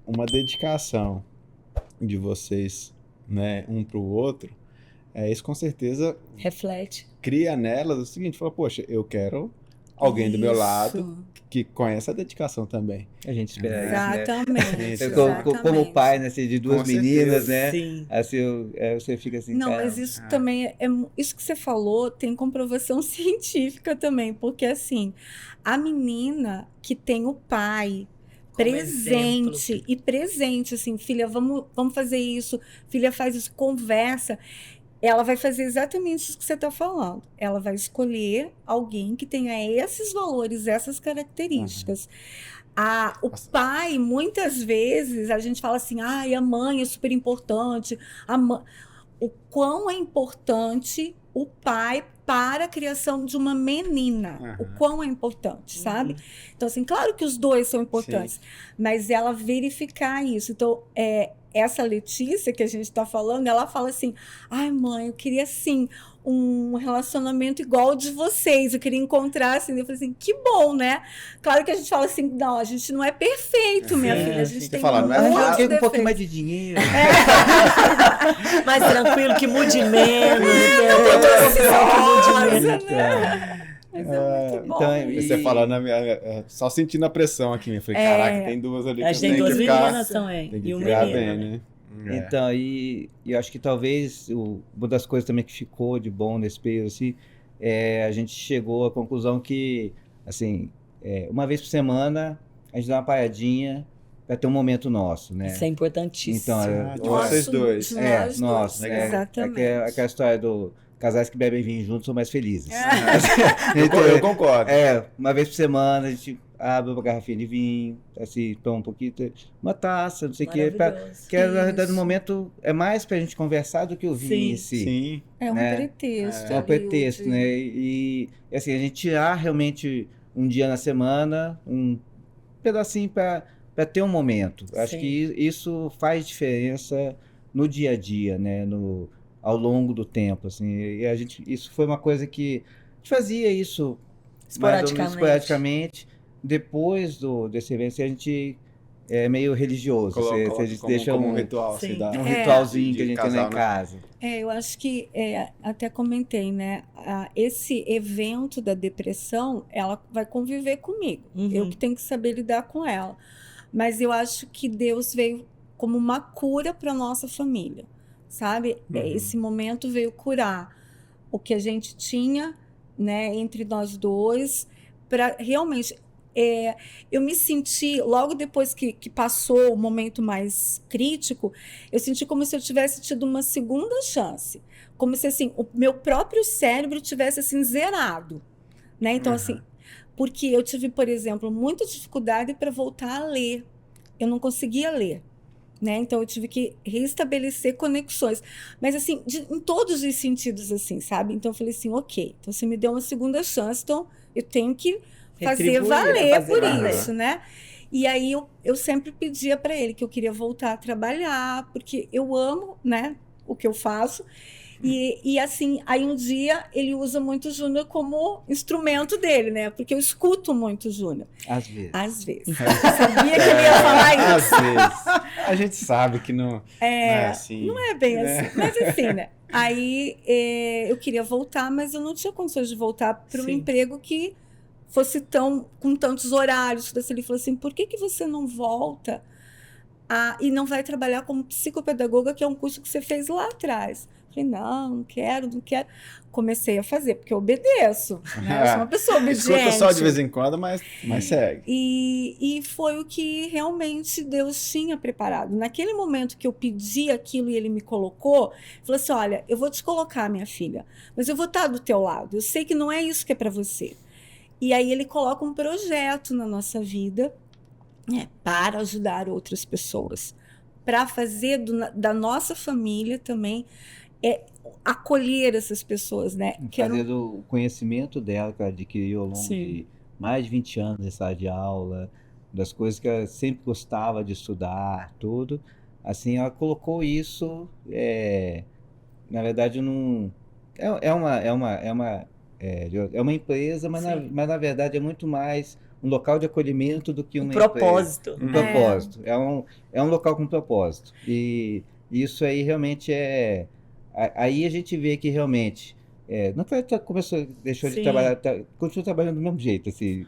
uma dedicação de vocês, né, um para o outro, isso com certeza Reflete. cria nelas o seguinte, fala, poxa, eu quero alguém do meu lado que conheça a dedicação também. A gente espera isso, né? Exatamente. Como pai, né, assim, de duas Com meninas, certeza. né? Sim. Assim, você fica assim, Não, cara, mas isso também isso que você falou tem comprovação científica também, porque assim, a menina que tem o pai Como presente exemplo. e presente, assim, filha, vamos fazer isso, filha, faz isso, conversa. Ela vai fazer exatamente isso que você está falando. Ela vai escolher alguém que tenha esses valores, essas características. O pai, muitas vezes, a gente fala assim, a mãe é super importante. O quão é importante o pai para a criação de uma menina. O quão é importante, sabe? Então, assim, claro que os dois são importantes, mas ela verificar isso. Então, essa Letícia que a gente está falando, ela fala assim, ai, mãe, eu queria, assim, um relacionamento igual ao de vocês, eu queria encontrar, assim, eu falei assim, que bom, né? Claro que a gente fala assim, não, a gente não é perfeito, minha filha, a gente tem falar, não é muitos fácil. um pouquinho defeitos. mais de dinheiro. Mais tranquilo, que mude menos. Tem uma opção que mude menos. Mas é muito bom. então, E você falando, só sentindo a pressão aqui, eu falei, caraca, tem duas ali que A eu gente tem tenho duas que ficar, meninas também. tem que E um ficar menino. bem, né? Então, e eu acho que talvez uma das coisas também que ficou de bom nesse período, assim, a gente chegou à conclusão que, assim, uma vez por semana, a gente dá uma paradinha para ter um momento nosso, né? Isso é importantíssimo. De vocês dois. Nós nossa, dois, né? exatamente. Aquela história do casais que bebem vinho juntos são mais felizes. Eu concordo. Uma vez por semana a gente abre uma garrafinha de vinho, assim, toma um pouquinho, uma taça, não sei o quê. Maravilhoso. Que na verdade no momento é mais pra gente conversar do que o vinho em si. Sim. É um né? pretexto. É um ali, pretexto, né? E assim, a gente tirar realmente um dia na semana, um pedacinho para ter um momento. Acho Sim. que isso faz diferença no dia a dia, né? Ao longo do tempo, assim. E isso foi uma coisa que a gente fazia isso mais ou menos esporadicamente. Depois desse evento, a gente é meio religioso. Coloca A gente deixa como um ritual. Sim. Assim, dá. um ritualzinho que a De gente tem lá casal, em né? casa. Eu acho que, até comentei, né? Esse evento da depressão, ela vai conviver comigo. Eu que tenho que saber lidar com ela. Mas eu acho que Deus veio como uma cura para nossa família, sabe? Esse momento veio curar o que a gente tinha, né, entre nós dois, para realmente... eu me senti, logo depois que passou o momento mais crítico, eu senti como se eu tivesse tido uma segunda chance. Como se, assim, o meu próprio cérebro tivesse, assim, zerado. Né? Então, assim, porque eu tive, por exemplo, muita dificuldade para voltar a ler. Eu não conseguia ler. Né? Então, eu tive que restabelecer conexões. Mas, assim, em todos os sentidos, assim, sabe? Então, eu falei assim, ok, então você me deu uma segunda chance, então eu tenho que fazer valer por isso, né? E aí eu sempre pedia para ele que eu queria voltar a trabalhar, porque eu amo, né, o que eu faço. E assim, aí um dia ele usa muito o Júnior como instrumento dele, né? Porque eu escuto muito o Júnior. Às vezes. Às vezes. Eu sabia que ele ia falar isso. Às vezes. A gente sabe que não é assim. Não é bem né? assim, mas assim, né? Aí eu queria voltar, mas eu não tinha condições de voltar para um emprego que fosse com tantos horários. Ele falou assim, por que você não volta e não vai trabalhar como psicopedagoga, que é um curso que você fez lá atrás? Eu falei, não quero. Comecei a fazer, porque eu obedeço. Né? Eu sou uma pessoa obediente. Escuta só de vez em quando, mas segue. E foi o que realmente Deus tinha preparado. Naquele momento que eu pedi aquilo e ele me colocou, falou assim, olha, eu vou te colocar, minha filha, mas eu vou estar do teu lado. Eu sei que não é isso que é para você. E aí ele coloca um projeto na nossa vida, né, para ajudar outras pessoas, para fazer da nossa família também acolher essas pessoas, né? Fazer do conhecimento dela que ela adquiriu ao longo de mais de 20 anos de sala de aula, das coisas que ela sempre gostava de estudar, tudo, assim, ela colocou isso, na verdade, é uma empresa, Sim. mas na verdade é muito mais um local de acolhimento do que Um uma empresa. propósito. Um propósito. É um local com propósito. E isso aí realmente Aí a gente vê que realmente. Não foi que deixou de Sim. trabalhar, continua trabalhando do mesmo jeito, assim.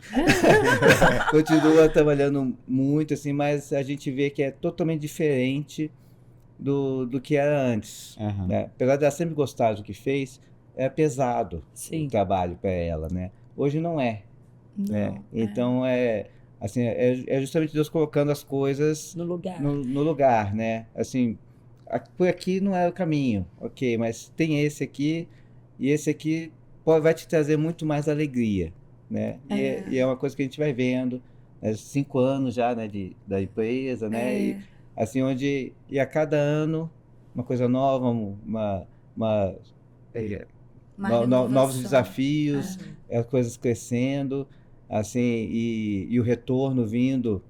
Continua trabalhando muito, assim, mas a gente vê que é totalmente diferente do que era antes. Aham. Né? Apesar de ela sempre gostar do que fez, é pesado Sim. o trabalho para ela, né? Hoje não é. Né? Não, Então assim, é justamente Deus colocando as coisas No lugar. no lugar, né? Assim, por aqui não é o caminho, ok, mas tem esse aqui e esse aqui vai te trazer muito mais alegria, né? E é uma coisa que a gente vai vendo, né? 5 anos já, né, da empresa, né? E assim, e a cada ano uma coisa nova, novos desafios, as coisas crescendo, assim, e o retorno vindo,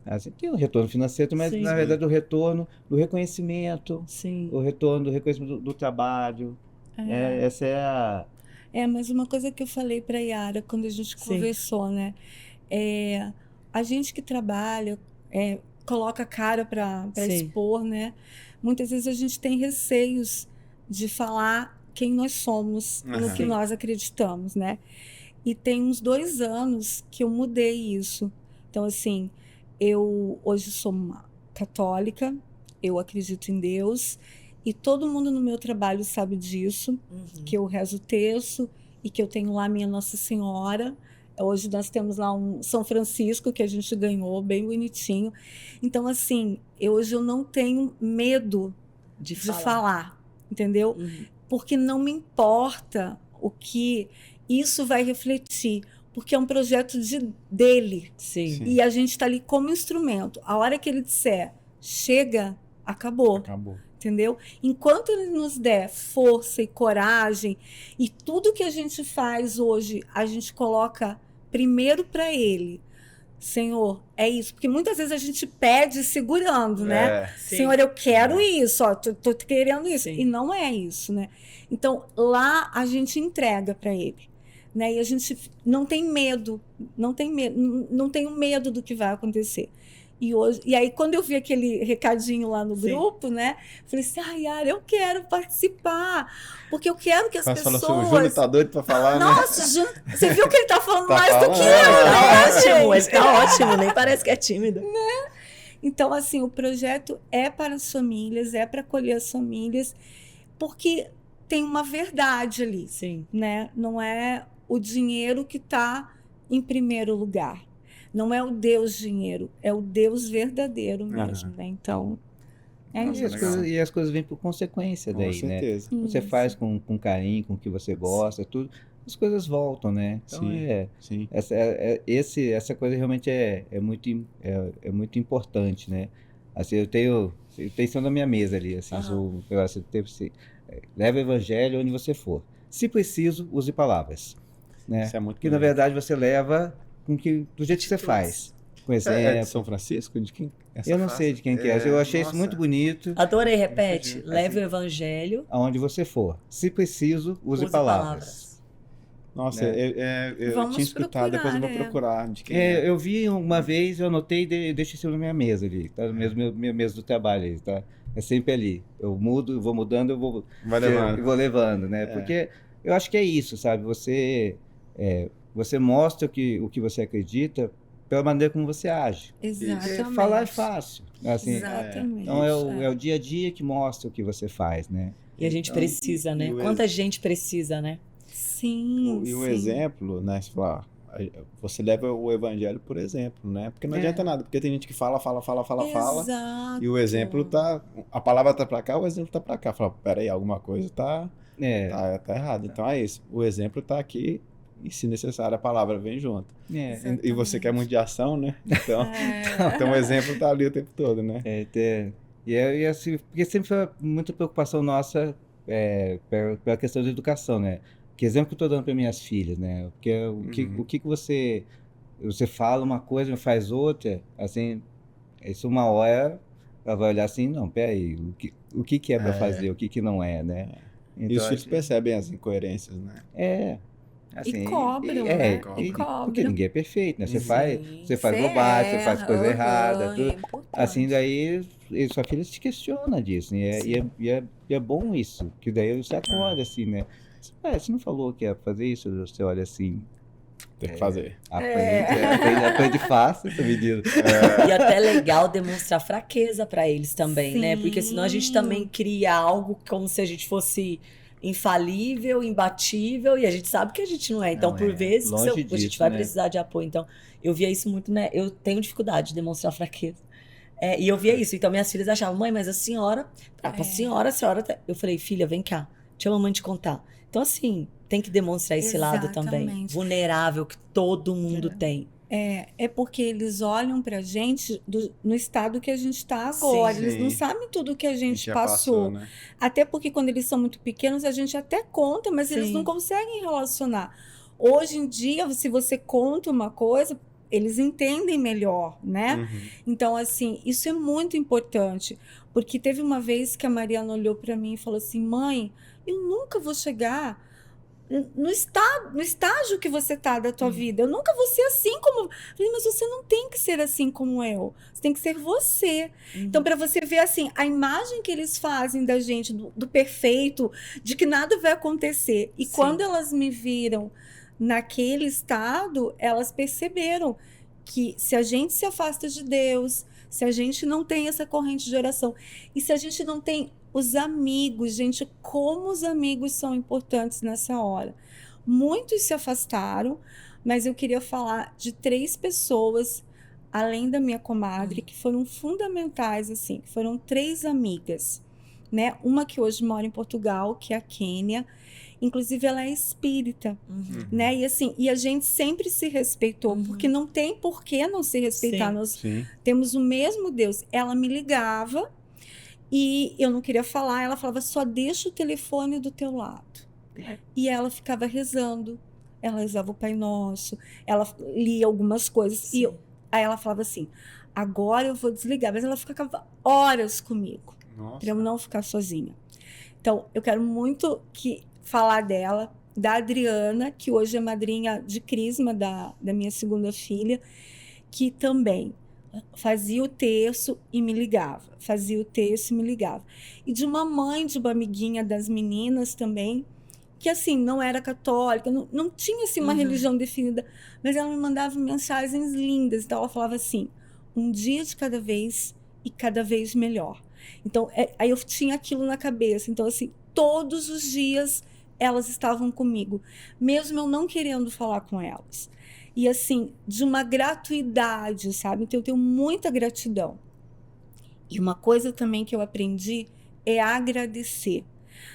assim, tem o retorno financeiro, mas Sim. na verdade o retorno do reconhecimento, Sim. o retorno do reconhecimento do trabalho, essa é a... mas uma coisa que eu falei para Yara quando a gente Sim. conversou, né? A gente que trabalha, coloca a cara para Sim. expor, né? Muitas vezes a gente tem receios de falar quem nós somos, no que Sim. nós acreditamos, né? E tem uns 2 anos que eu mudei isso. Então, assim, eu hoje sou uma católica, eu acredito em Deus, e todo mundo no meu trabalho sabe disso, que eu rezo o terço e que eu tenho lá minha Nossa Senhora. Hoje nós temos lá um São Francisco que a gente ganhou, bem bonitinho. Então, assim, hoje eu não tenho medo De de falar. falar, entendeu? Porque não me importa o que isso vai refletir, porque é um projeto dele. Sim. E a gente está ali como instrumento. A hora que ele disser, chega, acabou. Entendeu? Enquanto ele nos der força e coragem, e tudo que a gente faz hoje, a gente coloca primeiro para ele. Senhor, é isso. Porque muitas vezes a gente pede segurando, né? Sim. Senhor, eu quero isso, ó, tô querendo isso. Sim. E não é isso, né? Então, lá a gente entrega para ele. Né? E a gente não tem medo, não tenho medo do que vai acontecer. E aí, quando eu vi aquele recadinho lá no Sim. grupo, né? Falei assim, Yara, eu quero participar, porque eu quero que as Mas pessoas... falou assim, o Júnior tá doido pra falar, Nossa, né? você viu que ele tá falando Tá mais do que falando, eu, Tá né, ótimo, ele gente? tá ótimo, nem parece que é tímido. Então, assim, o projeto é para as famílias, é para acolher as famílias, porque tem uma verdade ali, Sim. né? Não é o dinheiro que está em primeiro lugar. Não é o Deus dinheiro, é o Deus verdadeiro mesmo, né? Então, Nossa, isso. legal. As coisas vêm por consequência Com daí, né? certeza. Você faz com carinho, com o que você gosta, tudo, as coisas voltam, né? Então Sim. essa coisa realmente é muito importante, né? Assim, eu tenho isso na minha mesa ali, assim, leva o evangelho onde você for. Se preciso, use palavras, né? Isso é muito Porque na bonito. verdade você leva do jeito que você faz. Com É exemplo. de São Francisco? De quem? Eu não sei de quem que é. Eu achei isso muito bonito. Adorei, repete. Leve o evangelho. Aonde você for. Se preciso, use palavras. Nossa, Né? eu Vamos tinha escutado, depois eu vou procurar, procurar de quem é. Eu vi uma vez, eu anotei e deixei isso na minha mesa ali, tá? Minha mesa do trabalho ali, tá? É sempre ali. Eu mudo, vou mudando, eu vou levando, né? Porque eu acho que é isso, sabe? Você mostra o que você acredita pela maneira como você age. Exatamente. Falar é fácil. Assim, Exatamente. Então é o dia a dia que mostra o que você faz, né? E a gente precisa, né? Quanta gente precisa, né? Sim. E o exemplo, né? Você leva o evangelho por exemplo, né? Porque não adianta nada, porque tem gente que fala, Exato. e o exemplo tá... A palavra tá pra cá, o exemplo tá pra cá. Fala, peraí, alguma coisa tá errado. Então é isso. O exemplo tá aqui e, se necessário, a palavra vem junto. E você quer muito de ação, né? Então o exemplo tá ali o tempo todo, né? E assim, porque sempre foi muita preocupação nossa pela questão da educação, né? Que exemplo que eu estou dando para minhas filhas, né? Porque o que você fala uma coisa e faz outra, assim, isso uma hora ela vai olhar assim, não, peraí, o que que é para fazer, o que que não é, né? E os filhos percebem as incoerências, né? Assim, cobram, né? E E porque cobram. ninguém é perfeito, né? Você Sim. faz bobagem, você faz coisa errada, É tudo. importante. Assim, daí sua filha se questiona disso, né? E é bom isso, que daí você acorda assim, né? Você não falou que ia fazer isso, você olha assim, Tem que fazer. aprende fácil essa medida. E até é legal demonstrar fraqueza pra eles também, né? Porque senão a gente Sim. também cria algo como se a gente fosse infalível, imbatível, e a gente sabe que a gente não é. Então, Não por é. vezes, Longe a gente disso, vai né? precisar de apoio. Então, eu via isso muito, né? Eu tenho dificuldade de demonstrar fraqueza. E eu via isso. Então, minhas filhas achavam, mãe, mas a senhora, pra senhora, a senhora. Eu falei, filha, vem cá, deixa a mamãe te contar. Então, assim, tem que demonstrar esse lado também. Exatamente. Vulnerável, que todo mundo tem. É porque eles olham pra gente no estado que a gente está agora. Sim. Eles não Sim. sabem tudo que a gente já passou. né? Até porque quando eles são muito pequenos, a gente até conta, mas eles Sim. não conseguem relacionar. Hoje em dia, se você conta uma coisa, eles entendem melhor, né? Uhum. Então, assim, isso é muito importante. Porque teve uma vez que a Mariana olhou para mim e falou assim: mãe, eu nunca vou chegar no estágio que você tá da tua vida. Eu nunca vou ser assim como. Eu falei, mas você não tem que ser assim como eu. Você tem que ser você. Então, para você ver assim, a imagem que eles fazem da gente, do perfeito, de que nada vai acontecer. E Sim. quando elas me viram naquele estado, elas perceberam que se a gente se afasta de Deus, se a gente não tem essa corrente de oração, e se a gente não tem os amigos, gente, como os amigos são importantes nessa hora. Muitos se afastaram, mas eu queria falar de 3 pessoas, além da minha comadre, que foram fundamentais, assim, que foram 3 amigas, né? Uma que hoje mora em Portugal, que é a Kênia. Inclusive, ela é espírita, né? E assim, e a gente sempre se respeitou, porque não tem por que não se respeitar. Sim. Nós Sim. temos o mesmo Deus. Ela me ligava e eu não queria falar, ela falava, só deixa o telefone do teu lado. E ela ficava rezando, ela rezava o Pai Nosso, ela lia algumas coisas. E aí ela falava assim, agora eu vou desligar. Mas ela ficava horas comigo, Nossa. para eu não ficar sozinha. Então, eu quero muito falar dela, da Adriana, que hoje é madrinha de crisma da minha segunda filha, que também fazia o terço e me ligava. Fazia o terço e me ligava. E de uma mãe, de uma amiguinha das meninas também, que assim, não era católica, não tinha assim uma religião definida, mas ela me mandava mensagens lindas. Então ela falava assim, um dia de cada vez e cada vez melhor. Então, aí eu tinha aquilo na cabeça. Então, assim, todos os dias elas estavam comigo, mesmo eu não querendo falar com elas. E assim, de uma gratuidade, sabe? Então eu tenho muita gratidão. E uma coisa também que eu aprendi é agradecer.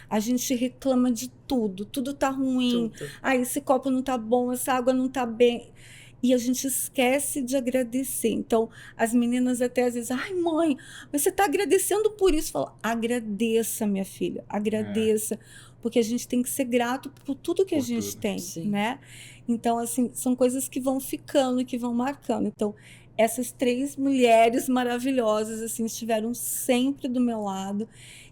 A gente reclama de tudo, tudo tá ruim. Tudo. Ah, esse copo não tá bom, essa água não tá bem. E a gente esquece de agradecer. Então, as meninas até às vezes, ai mãe, mas você tá agradecendo por isso. Fala, agradeça, minha filha, agradeça. Porque a gente tem que ser grato por tudo que a gente tem, Sim. né? Então, assim, são coisas que vão ficando, que vão marcando. Então, essas 3 mulheres maravilhosas, assim, estiveram sempre do meu lado.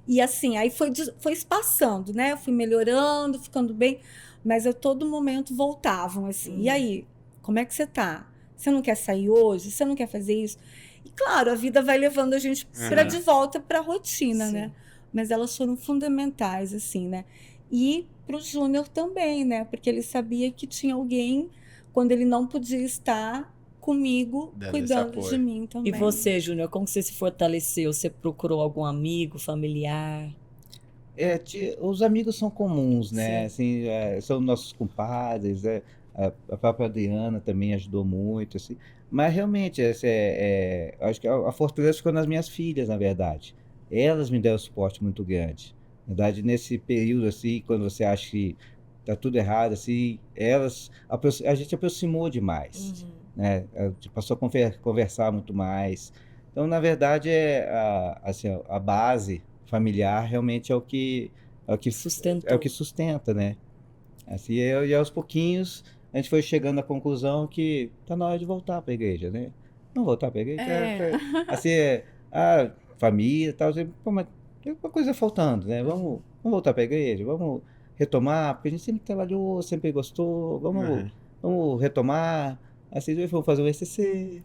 E, assim, aí foi espaçando, né? Eu fui melhorando, ficando bem, mas a todo momento voltavam, assim. E aí, como é que você tá? Você não quer sair hoje? Você não quer fazer isso? E, claro, a vida vai levando a gente de volta para a rotina, Sim. né? Mas elas foram fundamentais, assim, né? E para o Júnior também, né? Porque ele sabia que tinha alguém, quando ele não podia estar comigo, Dando esse cuidando apoio. de mim também. E você, Júnior, como que você se fortaleceu? Você procurou algum amigo, familiar? Os amigos são comuns, né? Sim. Assim, são nossos compadres, a própria Adriana também ajudou muito, assim. Mas realmente, acho que a fortaleza ficou nas minhas filhas, na verdade. Elas me deram suporte muito grande. Na verdade, nesse período, assim, quando você acha que tá tudo errado, assim, a gente aproximou demais, né? A gente passou a conversar muito mais. Então, na verdade, assim, a base familiar realmente Sustentou. é o que sustenta, né? Assim, e aos pouquinhos a gente foi chegando à conclusão que tá na hora de voltar para a igreja, né? Não voltar para a igreja, assim, família e tal. Você, pô, mas tem uma coisa faltando, né? Vamos voltar para a igreja, vamos retomar, porque a gente sempre trabalhou, sempre gostou, vamos retomar. Assim, vamos fazer o ECC.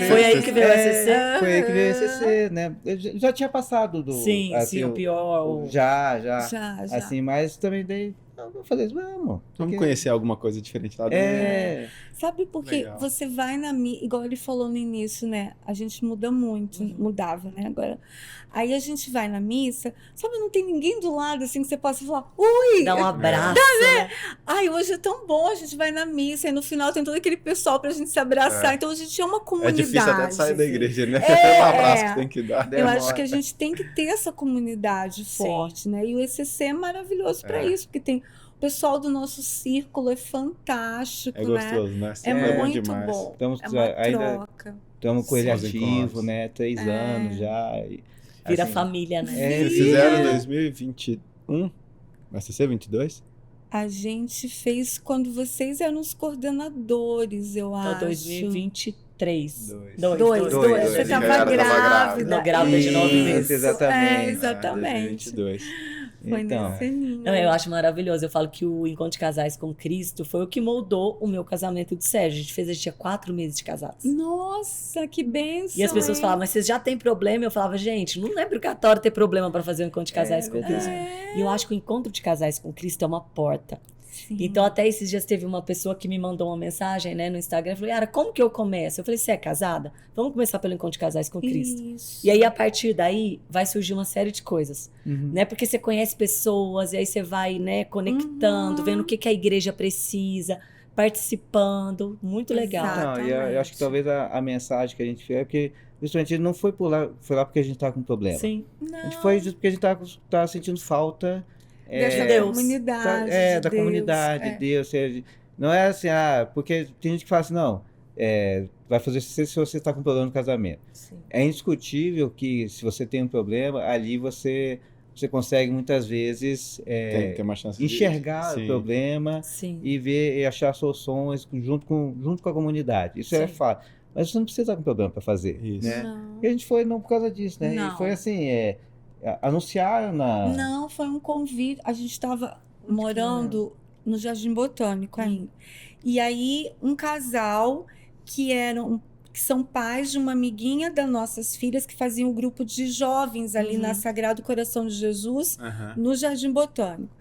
Foi aí que veio o ECC? Foi aí que veio o ECC, né? Eu já tinha passado do... Sim, assim, sim, o pior. Já. Já. Assim, mas também dei... Vamos fazer isso, vamos. Vamos conhecer alguma coisa diferente lá dentro. Sabe por que Legal. você vai na missa, igual ele falou no início, né? A gente muda muito, mudava, né? Agora. Aí a gente vai na missa, sabe, não tem ninguém do lado assim que você possa falar, ui! Dá um abraço, né? Ai, hoje é tão bom, a gente vai na missa, e no final tem todo aquele pessoal pra gente se abraçar. Então a gente é uma É comunidade. difícil até de sair da igreja, né? É, Um abraço que tem que dar. Eu acho que a gente tem que ter essa comunidade forte, né? E o ECC é maravilhoso para isso, porque tem o pessoal do nosso círculo, é fantástico, É gostoso, né? É Sempre bom muito demais. bom. Estamos, É uma ainda troca. estamos com ele Os ativo, encontros. né? 3 anos já. E, Vira assim, família, né? Vocês fizeram em 2021? Vai ser 22? A gente fez quando vocês eram os coordenadores, eu Então, acho. 2023. Dois. Dois. Dois. Você Eu estava tava grávida. Não, grávida de 9 meses. Isso, exatamente. Exatamente. 2022. Foi Então, nesse aninho. Não, eu acho maravilhoso. Eu falo que o Encontro de Casais com Cristo foi o que moldou o meu casamento de Sérgio. A gente tinha 4 meses de casados. Nossa, que bênção. E as pessoas hein? falavam, mas vocês já têm problema? Eu falava, gente, não é obrigatório ter problema para fazer um encontro de casais com Cristo. E eu acho que o encontro de casais com Cristo é uma porta. Sim. Então, até esses dias teve uma pessoa que me mandou uma mensagem, né, no Instagram. Eu falei, Yara, como que eu começo? Eu falei, você é casada? Vamos começar pelo encontro de casais com Cristo. Isso. E aí, a partir daí, vai surgir uma série de coisas, uhum. né? Porque você conhece pessoas, e aí você vai, né, conectando, vendo o que a igreja precisa, participando. Muito legal. Exato. Não, e eu acho que talvez a mensagem que a gente fez é que justamente não foi por lá, foi lá porque a gente estava com problema. Sim. A gente foi just porque a gente estava sentindo falta Dessa Deus. comunidade. da de Deus. comunidade, de Deus. Ou seja, não é assim, porque tem gente que fala assim, não, vai fazer isso se você está com problema no casamento. Sim. É indiscutível que se você tem um problema, ali você consegue muitas vezes Tem uma chance enxergar de... o Sim. problema Sim. e ver e achar soluções junto com a comunidade. Isso é Sim. fato. Mas você não precisa estar com problema para fazer. Isso. Né? Não. E a gente foi não por causa disso, né? Não. E foi assim, anunciaram na... Não, foi um convite. A gente estava morando no Jardim Botânico ainda. E aí, um casal que são pais de uma amiguinha das nossas filhas que faziam um grupo de jovens ali na Sagrado Coração de Jesus, Aham. no Jardim Botânico.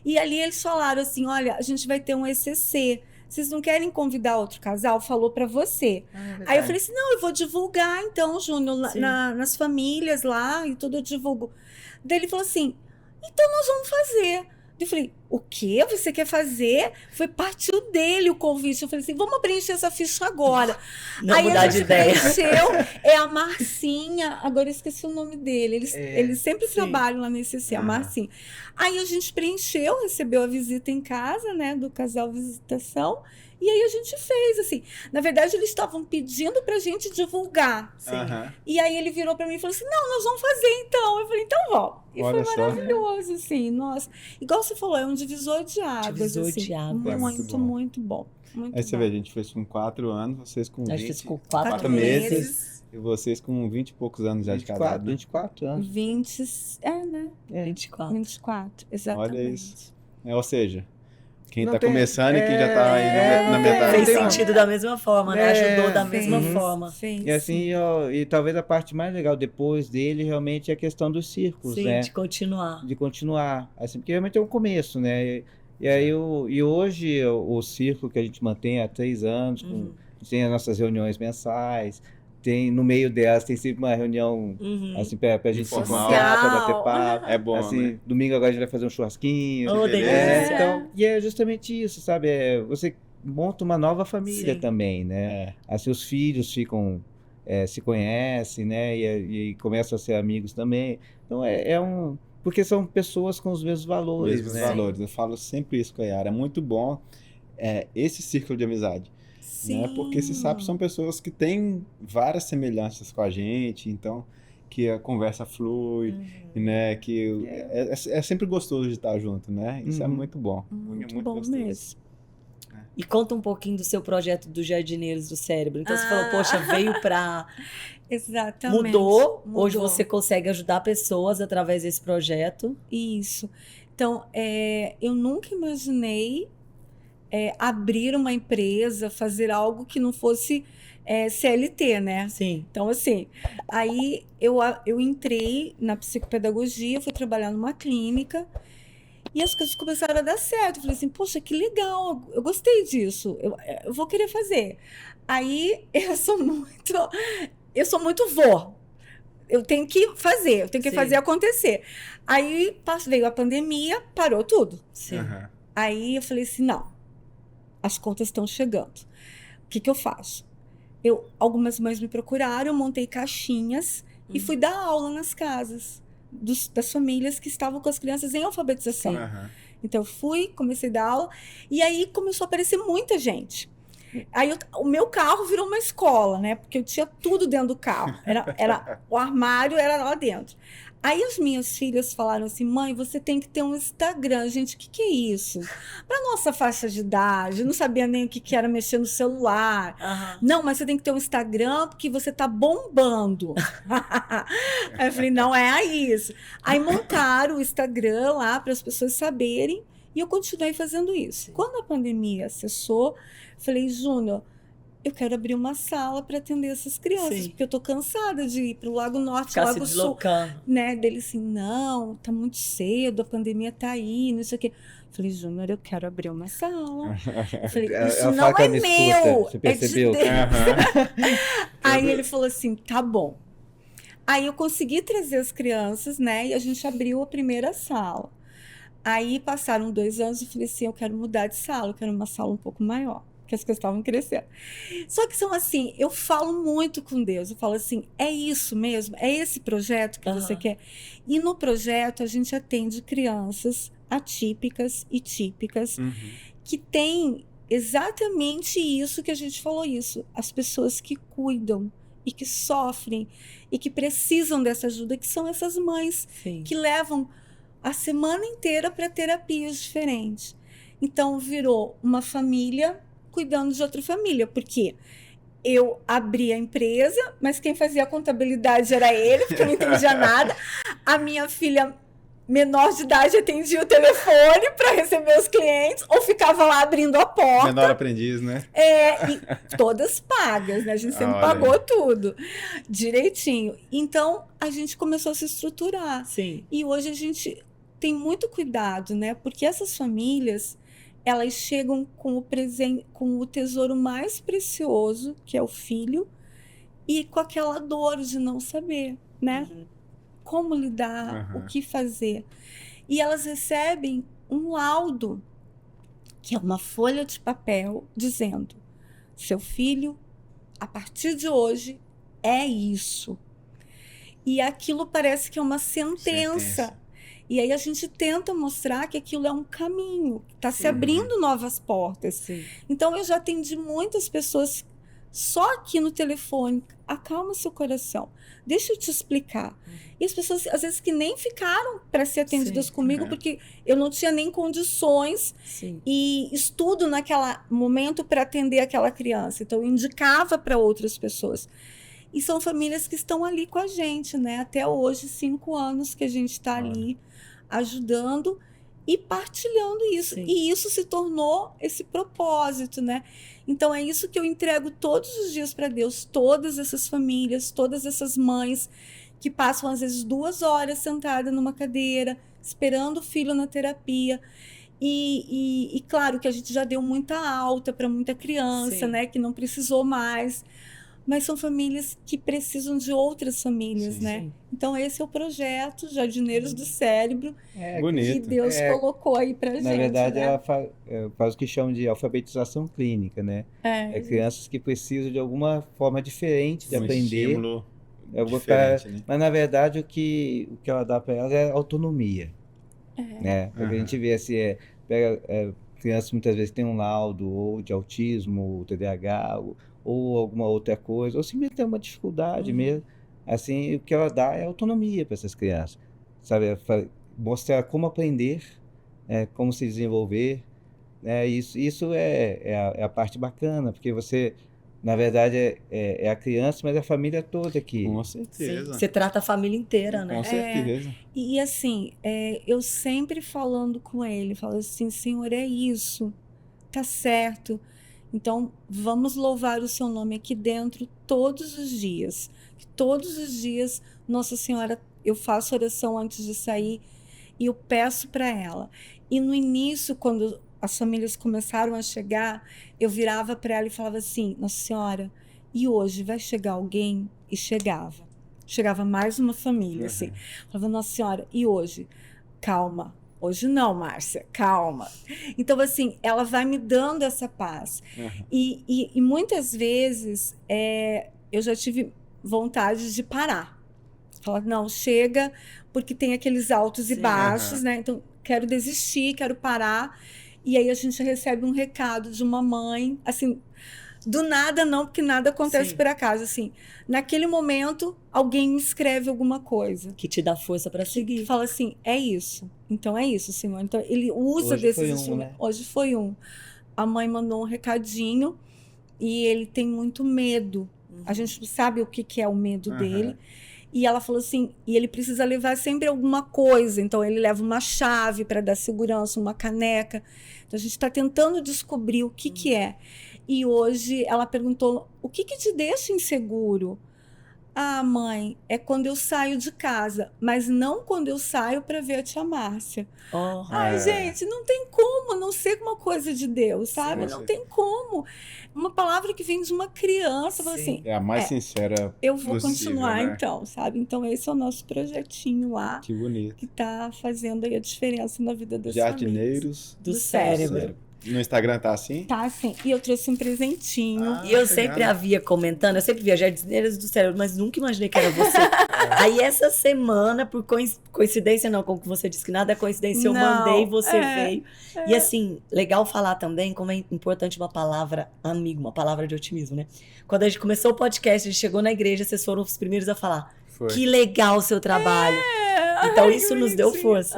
E ali eles falaram assim, olha, a gente vai ter um ECC. Vocês não querem convidar outro casal? Falou para você. Aí eu falei assim, não, eu vou divulgar então, Júnior, Sim. nas famílias lá e tudo eu divulgo. Daí ele falou assim, então nós vamos fazer. Eu falei, o quê? Você quer fazer? Partiu dele o convite. Eu falei assim, vamos preencher essa ficha agora. Não Aí mudar a de gente ideia. preencheu, é a Marcinha, agora eu esqueci o nome dele. Eles sempre Sim. trabalham lá nesse CC, a Marcinha. Aí a gente preencheu, recebeu a visita em casa, né, do casal Visitação. E aí a gente fez, assim. Na verdade, eles estavam pedindo pra gente divulgar. Aham. E aí ele virou pra mim e falou assim, não, nós vamos fazer então. Eu falei, então vamos. E Olha foi só. maravilhoso, assim, nossa. Igual você falou, é um divisor de águas, Divisor assim. de águas. É muito Muito, bom. muito bom. Muito Aí você bom. vê, a gente fez com 4 anos, vocês com A gente 20, fez com 4 4 meses. meses. e vocês com 20 e poucos anos já de 24, casado. Né? 24 anos. 20, né? 24. 24, exatamente. Olha isso. Ou seja, quem Não tá tem- começando e quem já tá aí na não tem- metade. Fez tem- sentido da mesma forma, né? Ajudou da mesma fez, forma. fez, E assim, e talvez a parte mais legal depois dele realmente é a questão dos círculos, Sim, né? de continuar. De continuar, assim, porque realmente é um começo, né? E aí e hoje o círculo que a gente mantém há 3 anos, tem as nossas reuniões mensais, tem no meio delas tem sempre uma reunião assim pra gente se Informal. encontrar, pra bater papo. É bom, assim, né? domingo agora a gente vai fazer um churrasquinho. Oh, beleza. delícia. Então, e é justamente isso, sabe? Você monta uma nova família Sim. também, né? Assim, os filhos ficam, se conhecem, né? E começam a ser amigos também. Então, porque são pessoas com os mesmos valores, Mesmos né? valores. Eu falo sempre isso com a Yara. É muito bom esse círculo de amizade. Né? Porque se sabe, são pessoas que têm várias semelhanças com a gente, então que a conversa flui, né? Que é sempre gostoso de estar junto, né? Isso é muito bom. Muito muito bom gostoso. mesmo. E conta um pouquinho do seu projeto dos Jardineiros do Cérebro. Então, você falou, Ah. poxa, veio pra... Exatamente. Mudou. Hoje Mudou. você consegue ajudar pessoas através desse projeto. Isso. Então, eu nunca imaginei abrir uma empresa, fazer algo que não fosse CLT, né? Sim. Então, assim, aí eu entrei na psicopedagogia, fui trabalhar numa clínica e as coisas começaram a dar certo. Eu falei assim, poxa, que legal, eu gostei disso, eu vou querer fazer. Aí eu sou muito vó. Eu tenho que fazer, eu tenho que Sim. fazer acontecer. Aí veio a pandemia, parou tudo. Sim. Aham. Aí eu falei assim, não, as contas estão chegando. O que eu faço? Algumas mães me procuraram, eu montei caixinhas e fui dar aula nas casas das famílias que estavam com as crianças em alfabetização. Sim. Aham. Então eu fui, comecei a dar aula e aí começou a aparecer muita gente. Aí o meu carro virou uma escola, né? Porque eu tinha tudo dentro do carro. O armário era lá dentro. Aí as minhas filhas falaram assim, mãe, você tem que ter um Instagram. Gente, o que é isso? Para nossa faixa de idade, eu não sabia nem o que era mexer no celular. Aham. Não, mas você tem que ter um Instagram porque você tá bombando. Aí eu falei, não é isso. Aí montaram o Instagram lá para as pessoas saberem e eu continuei fazendo isso. Sim. Quando a pandemia cessou, falei, Júnior, eu quero abrir uma sala para atender essas crianças, Sim. porque eu tô cansada de ir para o Lago Norte, Ficar se Lago Sul, deslocando. né? Dele assim, não, tá muito cedo, a pandemia tá aí, não sei o quê. Falei, Júnior, eu quero abrir uma sala. Eu falei, isso Ela não fala que é ela me escuta, meu, você é de percebeu? Deus. Aham. Aí ele falou assim, tá bom. Aí eu consegui trazer as crianças, né? E a gente abriu a primeira sala. Aí passaram 2 anos e falei assim, eu quero mudar de sala, eu quero uma sala um pouco maior, porque as coisas estavam crescendo. Só que são assim, eu falo muito com Deus, eu falo assim, é isso mesmo? É esse projeto que você Aham. quer? E no projeto a gente atende crianças atípicas e típicas Uhum. que têm exatamente isso que a gente falou isso, as pessoas que cuidam e que sofrem e que precisam dessa ajuda, que são essas mães Sim. que levam a semana inteira para terapias diferentes. Então, virou uma família cuidando de outra família, porque eu abri a empresa, mas quem fazia a contabilidade era ele, porque eu não entendia nada. A minha filha menor de idade atendia o telefone para receber os clientes, ou ficava lá abrindo a porta. Menor aprendiz, né? E todas pagas, né? A gente sempre Olha pagou aí. tudo direitinho. Então, a gente começou a se estruturar. Sim. E hoje a gente tem muito cuidado, né? Porque essas famílias, elas chegam com com o tesouro mais precioso, que é o filho, e com aquela dor de não saber, né? Uhum. Como lidar, Aham. o que fazer. E elas recebem um laudo, que é uma folha de papel, dizendo: seu filho, a partir de hoje, é isso. E aquilo parece que é uma sentença. E aí a gente tenta mostrar que aquilo é um caminho, está se Uhum. abrindo novas portas. Sim. Então eu já atendi muitas pessoas só aqui no telefone. Acalma seu coração, deixa eu te explicar. E as pessoas, às vezes, que nem ficaram para ser atendidas Sim. comigo, É. porque eu não tinha nem condições Sim. e estudo naquele momento para atender aquela criança. Então, eu indicava para outras pessoas. E são famílias que estão ali com a gente, né? Até hoje, 5 anos que a gente está ali ajudando e partilhando isso. Sim. E isso se tornou esse propósito, né? Então, é isso que eu entrego todos os dias para Deus. Todas essas famílias, todas essas mães que passam, às vezes, 2 horas sentada numa cadeira, esperando o filho na terapia. E claro que a gente já deu muita alta para muita criança, Sim. né? Que não precisou mais. Mas são famílias que precisam de outras famílias, Sim, né? sim. Então, esse é o projeto Jardineiros do Cérebro que Bonito. Deus colocou aí pra gente. Na verdade, né? ela faz o que chamam de alfabetização clínica, né? É crianças que precisam de alguma forma diferente de Um aprender. estímulo Eu vou diferente, né? Mas, na verdade, o que ela dá para elas é autonomia, né? Porque a Aham. gente vê assim, crianças muitas vezes têm um laudo ou de autismo, ou TDAH, ou alguma outra coisa, ou simplesmente tem uma dificuldade Uhum. mesmo. Assim, o que ela dá é autonomia para essas crianças, sabe? Mostrar como aprender, como se desenvolver, Isso é a parte bacana, porque você, na verdade, é a criança, mas é a família toda aqui. Com Sim, certeza. você trata a família inteira, né? Com certeza. E assim, eu sempre falando com ele, falo assim, Senhor, é isso, tá certo. Então, vamos louvar o seu nome aqui dentro todos os dias. Todos os dias, Nossa Senhora, eu faço oração antes de sair e eu peço para ela. E no início, quando as famílias começaram a chegar, eu virava para ela e falava assim, Nossa Senhora, e hoje vai chegar alguém? E chegava. Chegava mais uma família, assim. Falava, Nossa Senhora, e hoje? Calma. Hoje não, Márcia, calma. Então, assim, ela vai me dando essa paz. E muitas vezes eu já tive vontade de parar. Falar, não, chega, porque tem aqueles altos e baixos, né? Então, quero desistir, quero parar. E aí a gente recebe um recado de uma mãe, assim, do nada não, porque nada acontece por acaso, assim. Naquele momento, alguém me escreve alguma coisa. Que te dá força para seguir. Fala assim, é isso. Então é isso, Senhor. Então ele usa Hoje desses foi instrumentos. né? Hoje foi um. A mãe mandou um recadinho e ele tem muito medo. A gente sabe o que é o medo dele. E ela falou assim, e ele precisa levar sempre alguma coisa. Então ele leva uma chave para dar segurança, uma caneca. Então a gente está tentando descobrir o que é. E hoje ela perguntou, o que te deixa inseguro? Ah, mãe, é quando eu saio de casa, mas não quando eu saio para ver a tia Márcia. Ai, gente, não tem como não ser uma coisa de Deus, sabe? Não tem como. Uma palavra que vem de uma criança, fala assim, É a mais sincera eu vou possível, continuar né? então, sabe? Então esse é o nosso projetinho lá, Que bonito. que tá fazendo aí a diferença na vida das famílias. Jardineiros Do cérebro. No Instagram tá assim? Tá, assim. E eu trouxe um presentinho. E eu sempre havia comentando, eu sempre via Jardineiras do Cérebro, mas nunca imaginei que era você. Aí essa semana, por coincidência não, como você disse que nada é coincidência, eu Não, mandei e você veio. E assim, legal falar também como é importante uma palavra amigo, uma palavra de otimismo, né? Quando a gente começou o podcast, a gente chegou na igreja, vocês foram os primeiros a falar. Foi. Que legal o seu trabalho. Então isso nos deu força.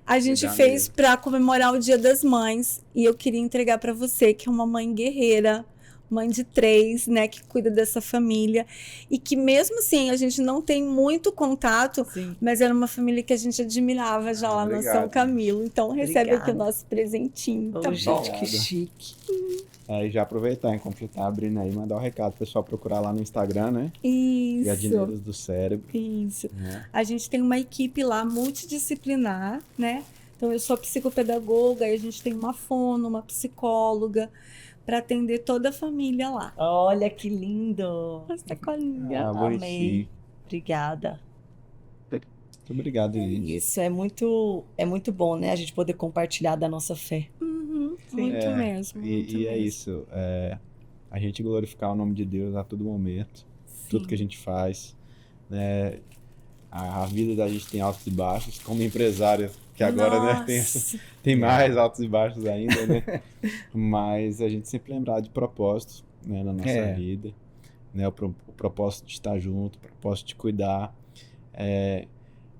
A gente fez para comemorar o Dia das Mães e eu queria entregar para você, que é uma mãe guerreira, mãe de 3, né, que cuida dessa família e que mesmo assim a gente não tem muito contato, mas era uma família que a gente admirava já lá no São Camilo. Então recebe aqui o nosso presentinho, tá bom? Gente, que chique. Aí já aproveitar e completar, abrindo aí, mandar o recado pro pessoal procurar lá no Instagram, né? Isso. Jardineiros do Cérebro. Isso. A gente tem uma equipe lá multidisciplinar, né? Então eu sou psicopedagoga e a gente tem uma fono, uma psicóloga para atender toda a família lá. Olha que lindo. Essa colinha. Amei. Obrigada. Muito obrigado, Iris. Isso é muito bom, né? A gente poder compartilhar da nossa fé. Muito mesmo. E é isso. A gente glorificar o nome de Deus a todo momento. Tudo que a gente faz. Né? A vida da gente tem altos e baixos. Como empresário, que agora né, tem mais altos e baixos ainda, né? Mas a gente sempre lembrar de propósito, né, na nossa vida. Né? O propósito de estar junto, o propósito de cuidar.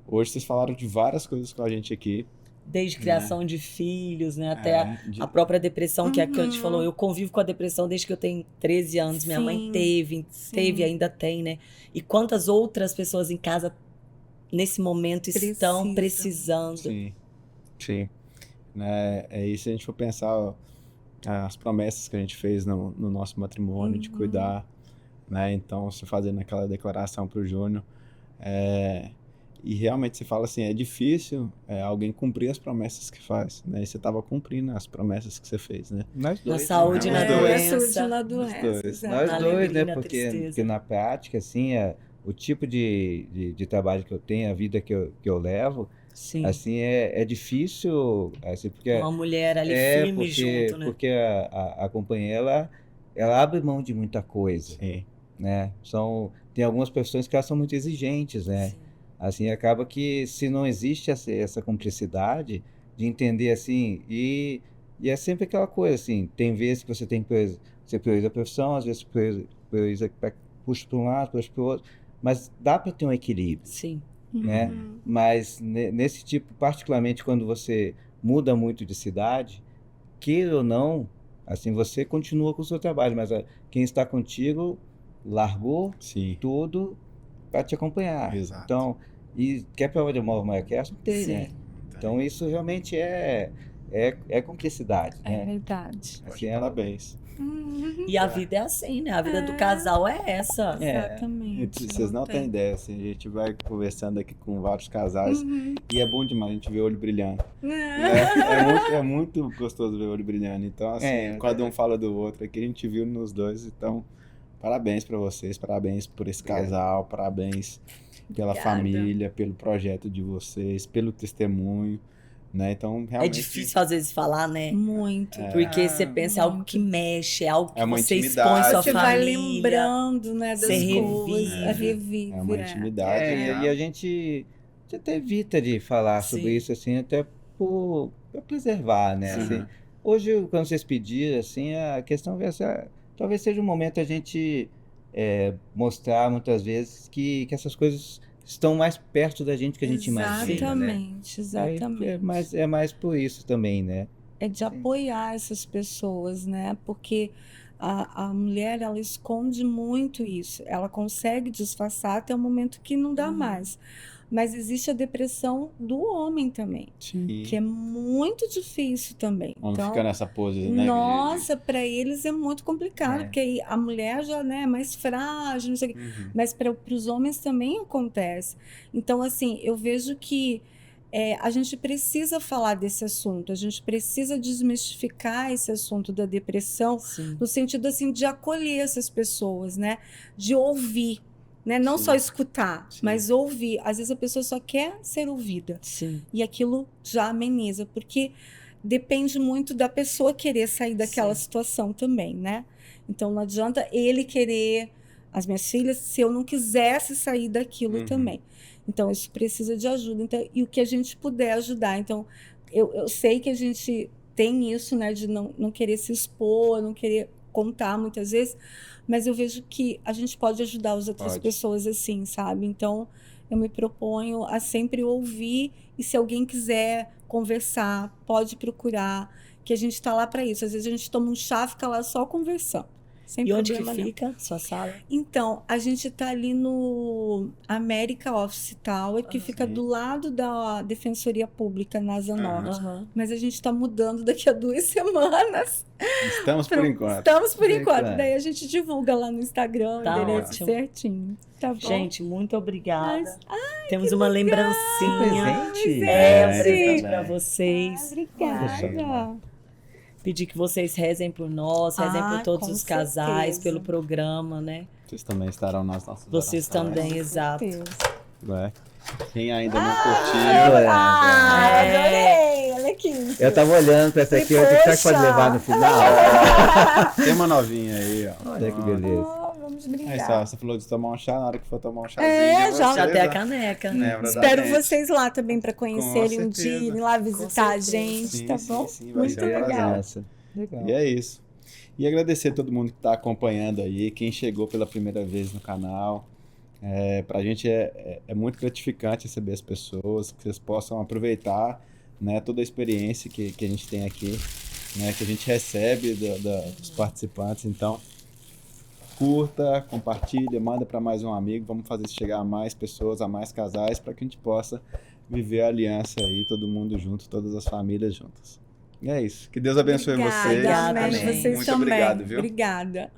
Hoje vocês falaram de várias coisas com a gente aqui. Desde criação de filhos, né? Até a própria depressão, que é que a gente falou. Eu convivo com a depressão desde que eu tenho 13 anos. Minha mãe teve e ainda tem, né? E quantas outras pessoas em casa, nesse momento, estão precisando. Sim. Né? É isso, se a gente for pensar as promessas que a gente fez no nosso matrimônio, de cuidar, né? Então, você fazendo aquela declaração pro Júnior, e realmente você fala assim, é difícil alguém cumprir as promessas que faz, né? E você estava cumprindo as promessas que você fez, né? Nós dois, na saúde e na doença. Nós dois, né? Porque na prática, assim, o tipo de trabalho que eu tenho, a vida que eu levo, assim, é difícil, assim, porque... Uma mulher ali firme junto, né? Porque a companheira, ela abre mão de muita coisa, né? Tem algumas pessoas que elas são muito exigentes, né? Assim, acaba que se não existe essa cumplicidade de entender assim, e é sempre aquela coisa assim, tem vezes que você prioriza a profissão, às vezes prioriza, puxa para um lado, puxa para o outro, mas dá para ter um equilíbrio, né? Mas nesse tipo, particularmente quando você muda muito de cidade, queira ou não, assim, você continua com o seu trabalho, mas quem está contigo largou Sim, tudo para te acompanhar. exato. Então, e quer prova de amor maior que essa? Não tem, né? Sim. Então, isso realmente é cumplicidade, É né? verdade. Poxa, Assim, parabéns. E a vida é assim, né? A vida do casal é essa. Exatamente. Vocês não têm tem. ideia, assim, a gente vai conversando aqui com vários casais Uhum. e é bom demais a gente ver o olho brilhando. É. É muito gostoso ver o olho brilhando. Então, assim, cada um fala do outro. Aqui a gente viu nos dois. Então, parabéns pra vocês, parabéns por esse Obrigado. casal, parabéns pela Obrigada. família, pelo projeto de vocês, pelo testemunho, né? Então, É realmente difícil às vezes falar, né? Muito. Porque você pensa algo muito. que mexe, é algo que É uma você intimidade. expõe sua Você vai família. lembrando, né, das Você coisas. revive. Revive. é uma intimidade. E né? a gente até evita de falar sobre Sim. isso, assim, até para preservar, né? Sim. Assim, hoje, quando vocês pediram, assim, a questão vai ser, talvez seja um momento a gente mostrar, muitas vezes, que essas coisas estão mais perto da gente que a gente imagina, né? Exatamente, Aí exatamente. é mais por isso também, né? É de apoiar essas pessoas, né? Porque a mulher, ela esconde muito isso. Ela consegue disfarçar até o momento que não dá mais. Mas existe a depressão do homem também, Sim. que é muito difícil também. Vamos Então, ficar nessa pose, né? nossa, para eles é muito complicado, É. porque aí a mulher já, né, é mais frágil, não sei o quê. Uhum. Mas para os homens também acontece. Então, assim, eu vejo que a gente precisa falar desse assunto, a gente precisa desmistificar esse assunto da depressão, Sim. no sentido, assim, de acolher essas pessoas, né? De ouvir, né? Não Sim. só escutar, Sim. mas ouvir. Às vezes a pessoa só quer ser ouvida. Sim. E aquilo já ameniza, porque depende muito da pessoa querer sair daquela Sim. situação também, né? Então não adianta ele querer as minhas filhas se eu não quisesse sair daquilo Uhum. também. Então isso precisa de ajuda. Então, e o que a gente puder ajudar. Então eu sei que a gente tem isso, né, de não querer se expor, não querer contar muitas vezes, mas eu vejo que a gente pode ajudar as outras Pode. pessoas assim, sabe? Então eu me proponho a sempre ouvir, e se alguém quiser conversar, pode procurar, que a gente está lá para isso. Às vezes a gente toma um chá, fica lá só conversando. Sem E onde que problema nenhum. fica sua sala? Então, a gente está ali no America Office Tower, que fica sim. do lado da Defensoria Pública na Asa Norte. Aham. Mas a gente está mudando daqui a 2 semanas. Estamos por enquanto. Estamos por Por enquanto. enquanto. Daí a gente divulga lá no Instagram Tá o endereço ótimo. certinho. Tá bom? Gente, muito obrigada. Mas- Temos uma lembrancinha. Presente? É, um Gente. presente pra vocês. Obrigada. Pedir que vocês rezem por nós, rezem por todos com os casais, certeza. pelo programa, né? Vocês também estarão nas nossas Vocês orações. também, exato. É. Quem ainda não curtiu, Ah, É. adorei. Olha aqui. Eu tava olhando pra essa aqui, eu Poxa. será que pode levar no final? tem uma novinha aí, ó. Olha que beleza. Ah, vamos Aí, brincar. você falou de tomar um chá, na hora que for tomar um chazinho. É, de já- vocês, Já tem a ó. caneca. Lembra da Espero gente. vocês lá também para conhecerem um dia, certeza. irem lá visitar a certeza. gente, Sim, tá sim, bom? sim, vai Muito ser um prazer. legal. Nossa, legal. E é isso. E agradecer a todo mundo que está acompanhando aí, quem chegou pela primeira vez no canal. Pra gente é muito gratificante receber as pessoas, que vocês possam aproveitar, né, toda a experiência que a gente tem aqui, né, que a gente recebe dos participantes. Então, curta, compartilha, manda para mais um amigo. Vamos fazer isso chegar a mais pessoas, a mais casais, para que a gente possa viver a aliança aí, todo mundo junto, todas as famílias juntas. E é isso. Que Deus abençoe vocês. Obrigada, Amém. vocês Muito também. obrigado, viu? Obrigada.